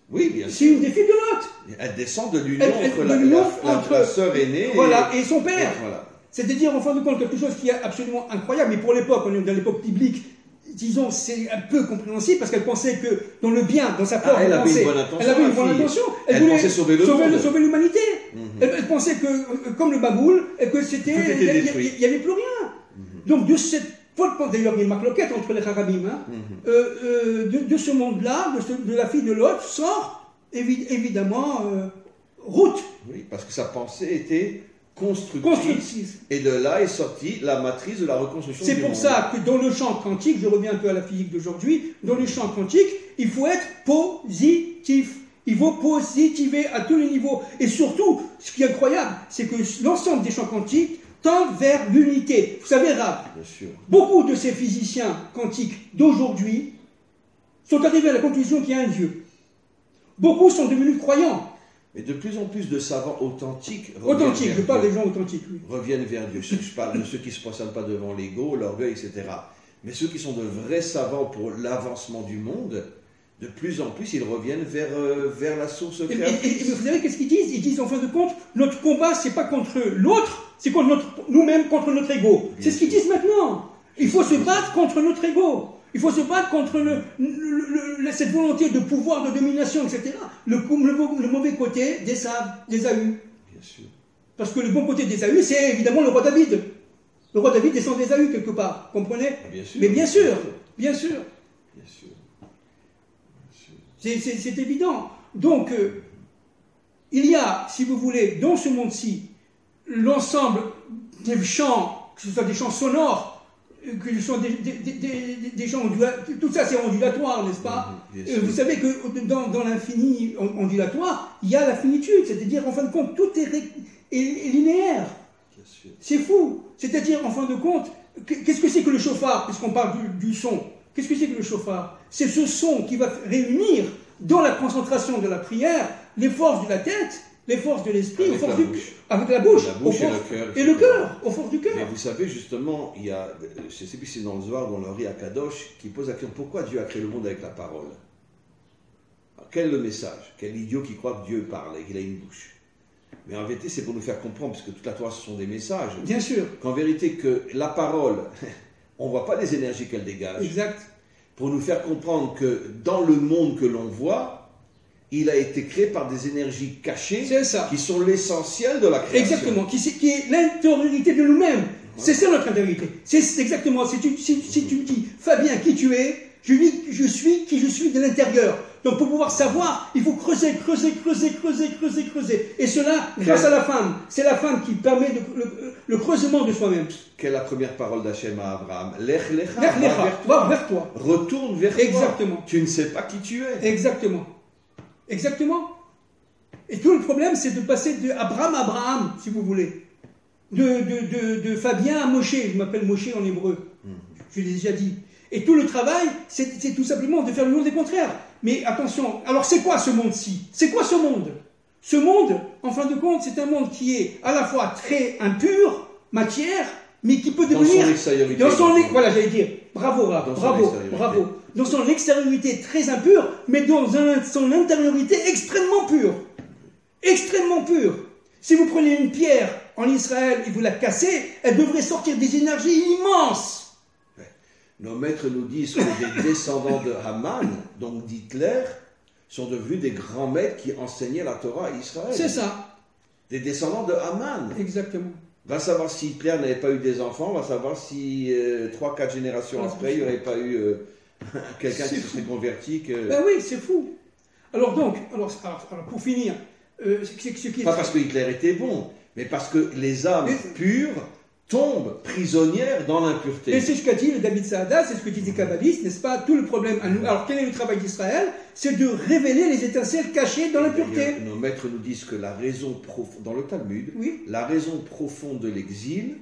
Oui, bien sûr.
C'est une des filles de Lot.
Elle descend de l'union entre la sœur aînée
et son père. Voilà. C'est-à-dire, en fin de compte, quelque chose qui est absolument incroyable. Mais pour l'époque, on est dans l'époque biblique, disons, c'est un peu compréhensible parce qu'elle pensait que dans le bien, dans sa propre pensée, elle avait une bonne intention. Elle voulait sauver l'humanité. Elle pensait que, comme le Baboul, que il n'y avait plus rien. Donc, de cette d'ailleurs, il y a une marque-loquette entre les Harabim. De ce monde-là, de la fille de Lot, sort évidemment Ruth.
Oui, parce que sa pensée était constructrice. Et de là est sortie la matrice de la reconstruction du monde.
C'est pour ça que dans le champ quantique, je reviens un peu à la physique d'aujourd'hui, dans le champ quantique, il faut être positif. Il faut positiver à tous les niveaux. Et surtout, ce qui est incroyable, c'est que l'ensemble des champs quantiques tendent vers l'unité. Vous savez, Rab, beaucoup de ces physiciens quantiques d'aujourd'hui sont arrivés à la conclusion qu'il y a un Dieu. Beaucoup sont devenus croyants.
Mais de plus en plus de savants authentiques
je parle des gens authentiques, oui.
Reviennent vers Dieu. Je parle de ceux qui ne se prosternent pas devant l'ego, l'orgueil, etc. Mais ceux qui sont de vrais savants pour l'avancement du monde, de plus en plus, ils reviennent vers la source créatrice.
Et vous savez qu'est-ce qu'ils disent? Ils disent, en fin de compte, notre combat, c'est pas contre l'autre, c'est contre nous-mêmes, contre notre ego. C'est ce qu'ils disent maintenant. Il faut se battre contre notre ego. Il faut se battre contre cette volonté de pouvoir, de domination, etc. Le mauvais côté d'Ésaü.
Bien sûr.
Parce que le bon côté d'Ésaü, c'est évidemment le roi David. Le roi David descend d'Ésaü quelque part, comprenez?
Bien sûr.
Mais bien sûr. C'est évident. Donc, il y a, si vous voulez, dans ce monde-ci, l'ensemble des chants, que ce soit des chants sonores, que ce soit des chants ondulatoires, tout ça c'est ondulatoire, n'est-ce pas? Vous savez que dans l'infini ondulatoire, il y a la finitude, c'est-à-dire, en fin de compte, tout est linéaire. C'est fou. C'est-à-dire, en fin de compte, qu'est-ce que c'est que le chauffard, puisqu'on parle du son? Qu'est-ce que c'est que le chauffard? C'est ce son qui va réunir dans la concentration de la prière les forces de la tête, les forces de l'esprit, avec la bouche et le cœur, aux forces du cœur.
Mais vous savez, justement, il y a, je ne sais plus si c'est dans le Zohar, dans le Ri Akadosh, qui pose la question, pourquoi Dieu a créé le monde avec la parole? Alors, quel est le message? Quel idiot qui croit que Dieu parle et qu'il a une bouche? Mais en vérité, c'est pour nous faire comprendre, parce que toute la Torah, ce sont des messages.
Bien sûr.
Qu'en vérité, que la parole, on ne voit pas les énergies qu'elle dégage.
Exact.
Pour nous faire comprendre que dans le monde que l'on voit, il a été créé par des énergies cachées qui sont l'essentiel de la création.
Exactement, qui est l'intériorité de nous-mêmes. Ouais. C'est ça notre intériorité. C'est exactement, si tu me dis, Fabien, qui tu es, je dis, je suis qui je suis de l'intérieur. Donc pour pouvoir savoir, il faut creuser. Et cela, grâce à la femme. C'est la femme qui permet le creusement de soi-même.
Quelle est la première parole d'Hachem à Abraham? Lech lecha,
va vers toi.
Retourne vers toi.
Exactement.
Tu ne sais pas qui tu es.
Exactement. Et tout le problème, c'est de passer de Abraham à Abraham, si vous voulez. De Fabien à Moshe. Je m'appelle Moshe en hébreu. Je l'ai déjà dit. Et tout le travail, c'est tout simplement de faire le monde des contraires. Mais attention, alors c'est quoi ce monde-ci? C'est quoi ce monde? Ce monde, en fin de compte, c'est un monde qui est à la fois très impur, matière, mais qui peut devenir...
Dans son extériorité.
Voilà, j'allais dire. Bravo, bravo. Dans son extériorité très impure, mais dans son intériorité extrêmement pure. Extrêmement pure. Si vous prenez une pierre en Israël et vous la cassez, elle devrait sortir des énergies immenses.
Nos maîtres nous disent que les descendants de Haman, donc d'Hitler, sont devenus des grands maîtres qui enseignaient la Torah à Israël.
C'est ça.
Des descendants de Haman.
Exactement.
Va savoir si Hitler n'avait pas eu des enfants, va savoir si 3-4 générations après, il n'y aurait pas eu quelqu'un qui se serait converti.
Ben oui, c'est fou. Alors pour finir, ce qui est...
Pas parce que Hitler était bon, mais parce que les âmes pures tombent prisonnières dans l'impureté.
Et c'est ce qu'a dit le David Saada, c'est ce que disent les kabbalistes, n'est-ce pas? Tout le problème à nous. Alors quel est le travail d'Israël? C'est de révéler les étincelles cachées dans l'impureté.
Nos maîtres nous disent que la raison profonde, dans le Talmud,
oui,
la raison profonde de l'exil,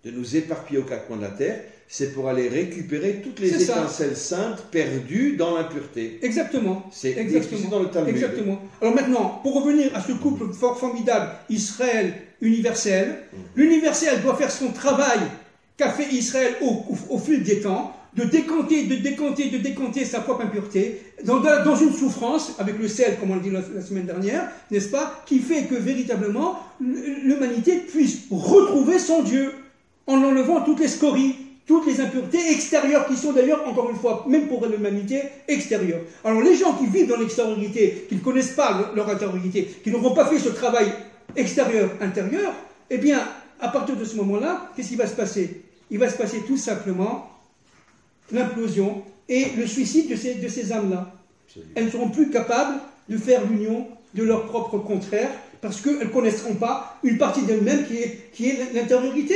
de nous éparpiller aux quatre coins de la terre, c'est pour aller récupérer toutes les étincelles saintes perdues dans l'impureté.
Exactement.
C'est explicité dans le Talmud.
Exactement. Alors maintenant, pour revenir à ce couple fort formidable, Israël-Universel, l'Universel doit faire son travail qu'a fait Israël au fil des temps, de décanter sa propre impureté, dans une souffrance, avec le sel, comme on l'a dit la semaine dernière, n'est-ce pas, qui fait que véritablement l'humanité puisse retrouver son Dieu, en enlevant toutes les scories, toutes les impuretés extérieures qui sont d'ailleurs, encore une fois, même pour l'humanité, extérieures. Alors les gens qui vivent dans l'extériorité, qui ne connaissent pas leur intériorité, qui n'auront pas fait ce travail extérieur-intérieur, eh bien, à partir de ce moment-là, qu'est-ce qui va se passer? Il va se passer tout simplement l'implosion et le suicide de ces âmes-là. Elles ne seront plus capables de faire l'union de leur propre contraire, parce qu'elles ne connaîtront pas une partie d'elles-mêmes qui est l'intériorité.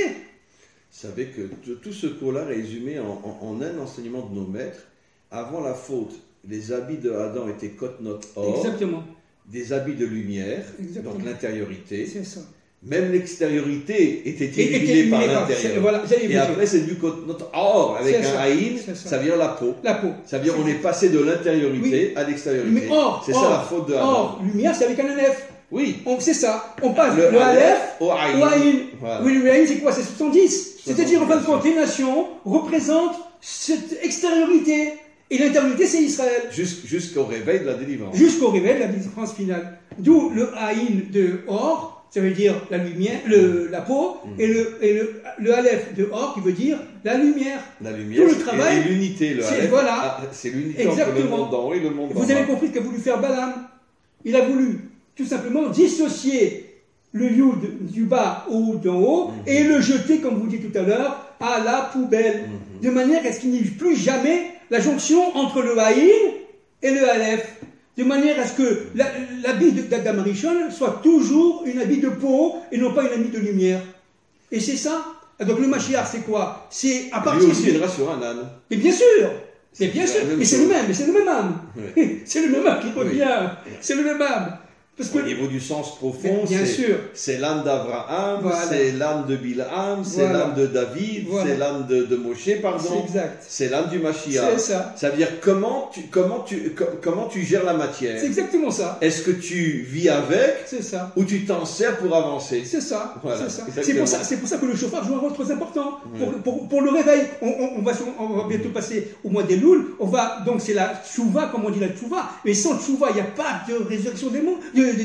Vous savez que tout ce cours-là résumé en un enseignement de nos maîtres, avant la faute, les habits de Adam étaient côte-note or,
exactement,
des habits de lumière,
exactement,
donc l'intériorité.
C'est ça.
Même l'extériorité était illuminée par l'intérieur.
Voilà,
et après, c'est du côte-note or, avec un haïn, ça vient la peau.
La peau.
Ça veut dire on est passé de l'intériorité à l'extériorité.
C'est
ça la faute de Adam.
Or, lumière, c'est avec un Aleph.
Oui.
C'est ça. On passe le Aleph au haïn. Voilà. Oui, le haïn, c'est quoi? C'est 70. C'est-à-dire, en fin de compte, les nations représentent cette extériorité. Et l'intériorité, c'est Israël.
Jusqu'au réveil de la délivrance.
Jusqu'au réveil de la délivrance finale. D'où le haïn de or, ça veut dire la lumière, la peau, et le aleph de or qui veut dire la lumière.
La lumière,
tout le travail,
et l'unité. C'est l'unité entre le monde d'en haut et le monde d'en bas.
Vous avez compris ce qu'a voulu faire Balaam. Il a voulu tout simplement dissocier le yud du bas au d'en haut et le jeter, comme vous dites tout à l'heure, à la poubelle. De manière à ce qu'il n'y ait plus jamais la jonction entre le haïn et le aleph. De manière à ce que l'habit d'Adam Arishon soit toujours une habit de peau et non pas une habit de lumière. Et c'est ça. Donc le Mashiach, c'est quoi? C'est à partir.
Lui aussi viendra sur un âne.
Mais bien sûr. Mais bien sûr. Mais c'est le même âme. Oui. C'est le même âme qui revient. Oui. C'est le même âme.
Parce que, au niveau du sens profond, c'est l'âme d'Abraham, voilà, c'est l'âme de Bilham, c'est l'âme de David, c'est l'âme de Moshe, pardon. C'est l'âme du Mashiach.
C'est ça.
Ça veut dire comment tu gères la matière.
C'est exactement ça.
Est-ce que tu vis avec,
c'est ça,
ou tu t'en sers pour avancer?
C'est ça. Voilà, c'est pour ça que le chauffard joue un rôle très important pour le réveil. On va bientôt passer au mois des Louls. Donc c'est la tchouva, comme on dit la tchouva. Mais sans tchouva, il n'y a pas de résurrection des morts. Il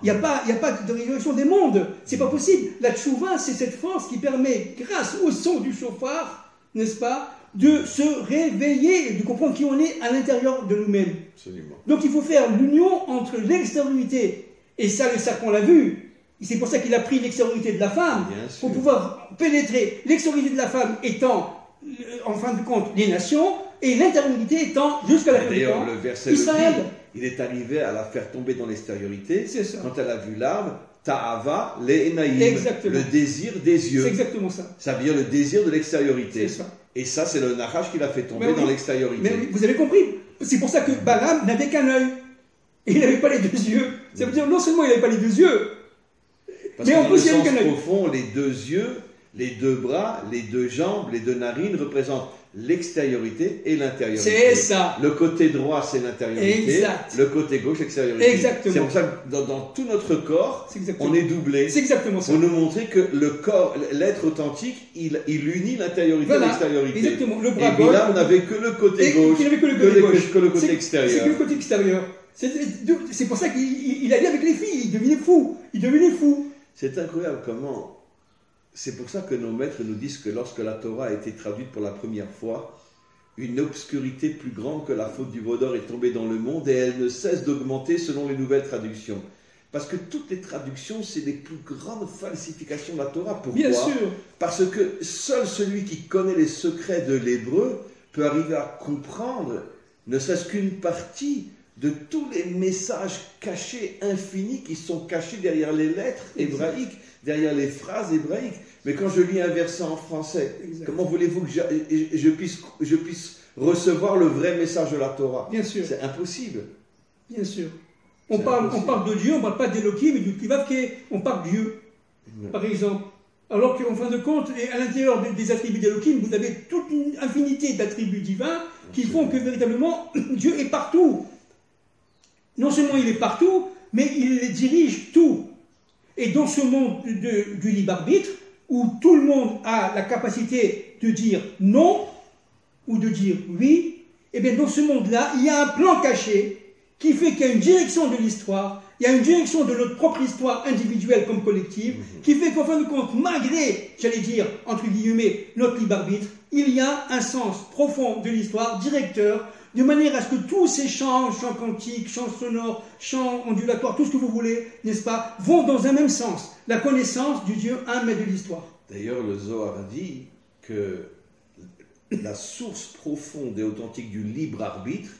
n'y a pas de résurrection des mondes. C'est pas possible. La tchouva, c'est cette force qui permet, grâce au son du chauffard, n'est-ce pas, de se réveiller et de comprendre qui on est à l'intérieur de nous-mêmes.
Absolument.
Donc il faut faire l'union entre l'extériorité, et ça, le serpent l'a vu. C'est pour ça qu'il a pris l'extériorité de la femme, pour pouvoir pénétrer l'extériorité de la femme étant, en fin de compte, les nations, et l'intériorité étant jusqu'à la fin du
D'ailleurs,
temps
le verset le
Israël.
dit, il est arrivé à la faire tomber dans l'extériorité
C'est ça.
quand elle a vu l'arbre, Ta'ava le'enaïm,
Exactement.
le désir des yeux.
C'est exactement ça.
Ça veut dire le désir de l'extériorité.
C'est ça.
Et ça, c'est le Nachash qui l'a fait tomber
Mais oui.
dans l'extériorité.
Mais oui, vous avez compris. C'est pour ça que Balaam n'avait qu'un œil. Et il n'avait pas les deux yeux. Ça veut dire non seulement il n'avait pas les deux yeux,
Parce
mais
que
en
dans
plus
le
il y avait
sens
qu'un œil.
profond, les deux yeux, les deux bras, les deux jambes, les deux narines représentent l'extériorité et l'intériorité.
C'est ça.
Le côté droit, c'est l'intériorité.
Exact.
Le côté gauche, l'extériorité.
Exactement.
C'est pour ça que dans tout notre corps,
C'est exactement.
on est doublé.
C'est exactement ça.
Pour nous montrer que le corps, l'être authentique, il unit l'intériorité
Voilà.
et l'extériorité.
Exactement. Le
Et
bras gauche.
Bilam n'avait que le côté
Et
gauche,
qu'il n'avait que le côté gauche.
que le côté
C'est que
extérieur.
le côté extérieur. C'est pour ça qu'il allait avec les filles. Il devenait fou. Il devenait fou.
C'est incroyable comment. C'est pour ça que nos maîtres nous disent que lorsque la Torah a été traduite pour la première fois, une obscurité plus grande que la faute du veau d'or est tombée dans le monde et elle ne cesse d'augmenter selon les nouvelles traductions. Parce que toutes les traductions, c'est les plus grandes falsifications de la Torah. Pourquoi ?
Bien sûr.
Parce que seul celui qui connaît les secrets de l'hébreu peut arriver à comprendre, ne serait-ce qu'une partie de tous les messages cachés, infinis, qui sont cachés derrière les lettres hébraïques, derrière les phrases hébraïques. Mais quand je lis un verset en français,
Exact.
comment voulez-vous que je puisse recevoir le vrai message de la Torah ?
Bien sûr.
C'est impossible.
Bien sûr. On
C'est
parle
impossible.
de Dieu, on ne parle pas d'Elohim, mais du Kivavke. On parle de Dieu, par exemple. Alors qu'en fin de compte, et à l'intérieur des attributs d'Elohim, vous avez toute une infinité d'attributs divins qui font que véritablement Dieu est partout. Non seulement il est partout, mais il les dirige tout. Et dans ce monde du libre arbitre, où tout le monde a la capacité de dire non ou de dire oui, et bien dans ce monde-là, il y a un plan caché qui fait qu'il y a une direction de l'histoire, il y a une direction de notre propre histoire individuelle comme collective, qui fait qu'en fin de compte, malgré, j'allais dire, entre guillemets, notre libre arbitre, il y a un sens profond de l'histoire, directeur, de manière à ce que tous ces chants quantiques, chants sonores, chants ondulatoires, tout ce que vous voulez, n'est-ce pas, vont dans un même sens, la connaissance du Dieu un mais de l'histoire.
D'ailleurs, le Zohar dit que la source profonde et authentique du libre arbitre,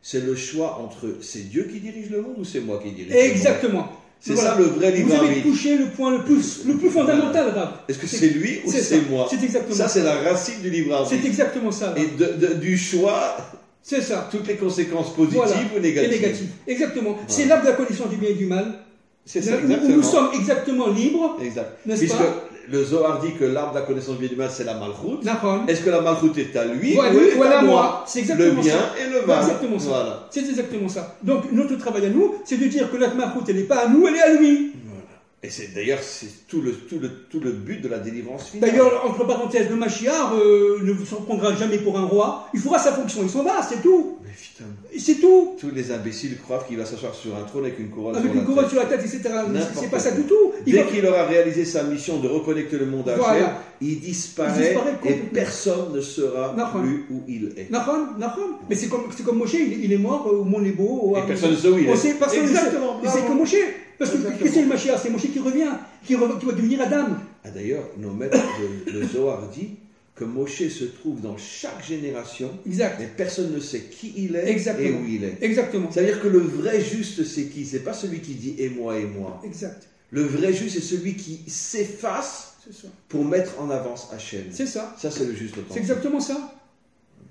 c'est le choix entre c'est Dieu qui dirige le monde ou c'est moi qui dirige le monde.
Exactement.
C'est ça le vrai libre
Vous avez
arbitre.
touché le point le plus fondamental, Rav.
Est-ce que c'est lui ou
c'est
c'est
ça.
moi?
C'est exactement
ça.
ça.
C'est la racine du libre arbitre.
C'est exactement ça. Rav.
Et du choix,
C'est ça.
toutes les conséquences positives
Voilà.
ou négatives.
Et négatif. Exactement. C'est l'arbre de la connaissance du bien et du mal.
C'est ça,
Où
exactement.
nous sommes exactement libres.
Exact.
N'est-ce
Puisque
pas
le Zohar dit que l'arbre de la connaissance du bien et du mal, c'est la malchoute.
Nahon.
Est-ce que la malchoute est à lui
Voilà,
ou elle est
voilà
à
moi.
moi?
C'est exactement
Le bien
ça.
et le mal.
Exactement ça.
Voilà.
C'est exactement ça. Donc notre travail à nous, c'est de dire que la Malchut, elle n'est pas à nous, elle est à lui.
Voilà. Et c'est d'ailleurs c'est tout le but de la délivrance finale.
D'ailleurs, entre parenthèses, le Mashiach ne s'en prendra jamais pour un roi. Il fera sa fonction, il s'en va, c'est tout.
Mais putain,
C'est tout.
tous les imbéciles croient qu'il va s'asseoir sur un trône avec une couronne
Avec
sur
une
la
couronne
tête.
sur la tête, etc.
N'importe
C'est pas ça
quoi.
du tout.
Dès qu'il aura réalisé sa mission de reconnecter le monde à Hachem,
Voilà.
il disparaît
Il disparaît
et
complètement.
personne ne saura
Nahon.
plus où il est.
Nahon. Mais c'est comme Moshe, il est mort au Mont Nebo.
Et personne ne sait où il est.
Personne ne sait.
Exactement,
Et c'est
bravo.
comme Moshe. Parce que
Exactement.
qu'est-ce que c'est le Mashiach? C'est Moshe qui revient, qui va devenir Adam.
Ah, d'ailleurs, nos maîtres de Zohar dit que Moshe se trouve dans chaque génération,
Exact.
mais personne ne sait qui il est
Exactement.
et où il est.
Exactement.
C'est-à-dire que le vrai juste, c'est qui? C'est pas celui qui dit et moi.
Exact.
Le vrai juste, c'est celui qui s'efface
C'est ça.
pour mettre en avance Hachem.
C'est ça.
Ça, c'est le juste
C'est
authentique.
exactement ça.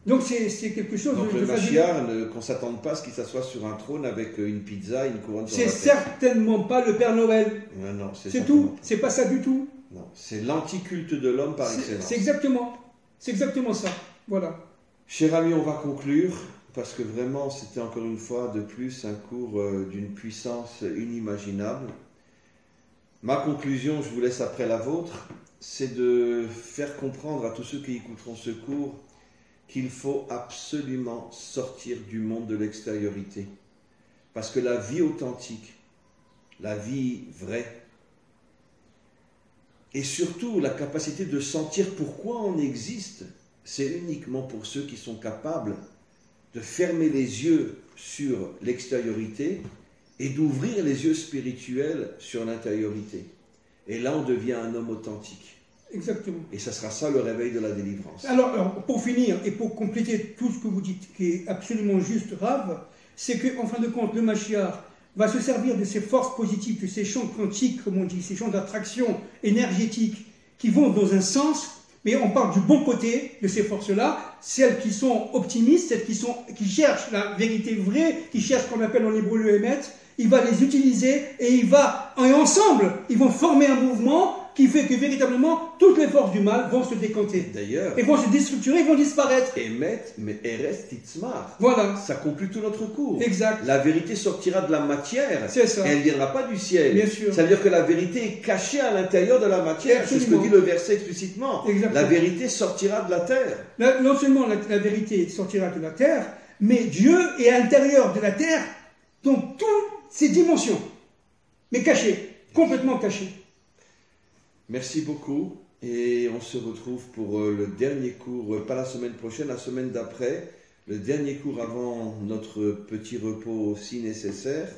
Donc c'est quelque chose
Donc
de
le
fabuleux.
Mashiach, qu'on ne s'attende pas à ce qu'il s'assoit sur un trône avec une pizza et une couronne sur
C'est
la tête.
certainement pas le Père Noël.
Ouais, non,
C'est
simplement-
tout. C'est pas ça du tout.
Non, c'est l'anticulte de l'homme par excellence.
C'est exactement ça. Voilà.
Chers amis, on va conclure, parce que vraiment, c'était encore une fois de plus un cours d'une puissance inimaginable. Ma conclusion, je vous laisse après la vôtre, c'est de faire comprendre à tous ceux qui écouteront ce cours qu'il faut absolument sortir du monde de l'extériorité. Parce que la vie authentique, la vie vraie, et surtout la capacité de sentir pourquoi on existe, c'est uniquement pour ceux qui sont capables de fermer les yeux sur l'extériorité et d'ouvrir les yeux spirituels sur l'intériorité. Et là, on devient un homme authentique.
Exactement.
Et ça sera ça le réveil de la délivrance.
Alors, pour finir et pour compléter tout ce que vous dites, qui est absolument juste, Rav, c'est qu'en fin de compte, le Mashiach va se servir de ces forces positives, de ces champs quantiques, comme on dit, ces champs d'attraction énergétique qui vont dans un sens, mais on parle du bon côté de ces forces-là, celles qui sont optimistes, celles qui cherchent la vérité vraie, qui cherchent ce qu'on appelle en hébreu le Emet. Il va les utiliser et ensemble, ils vont former un mouvement qui fait que véritablement toutes les forces du mal vont se décanter.
D'ailleurs,
et vont se déstructurer, ils vont disparaître.
Emet, mais Eres Titzmar.
Voilà.
Ça conclut tout notre cours.
Exact.
La vérité sortira de la matière.
C'est ça.
Et elle ne viendra pas du ciel.
Bien sûr.
Ça veut dire que la vérité est cachée à l'intérieur de la matière. C'est ce que dit le verset explicitement.
Exactement.
La vérité sortira de la terre.
Non seulement la vérité sortira de la terre, mais Dieu est à l'intérieur de la terre dans toutes ses dimensions. Mais caché, complètement caché.
Merci beaucoup. Et on se retrouve pour le dernier cours, pas la semaine prochaine, la semaine d'après. Le dernier cours avant notre petit repos si nécessaire.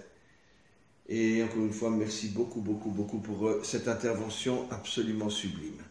Et encore une fois, merci beaucoup pour cette intervention absolument sublime.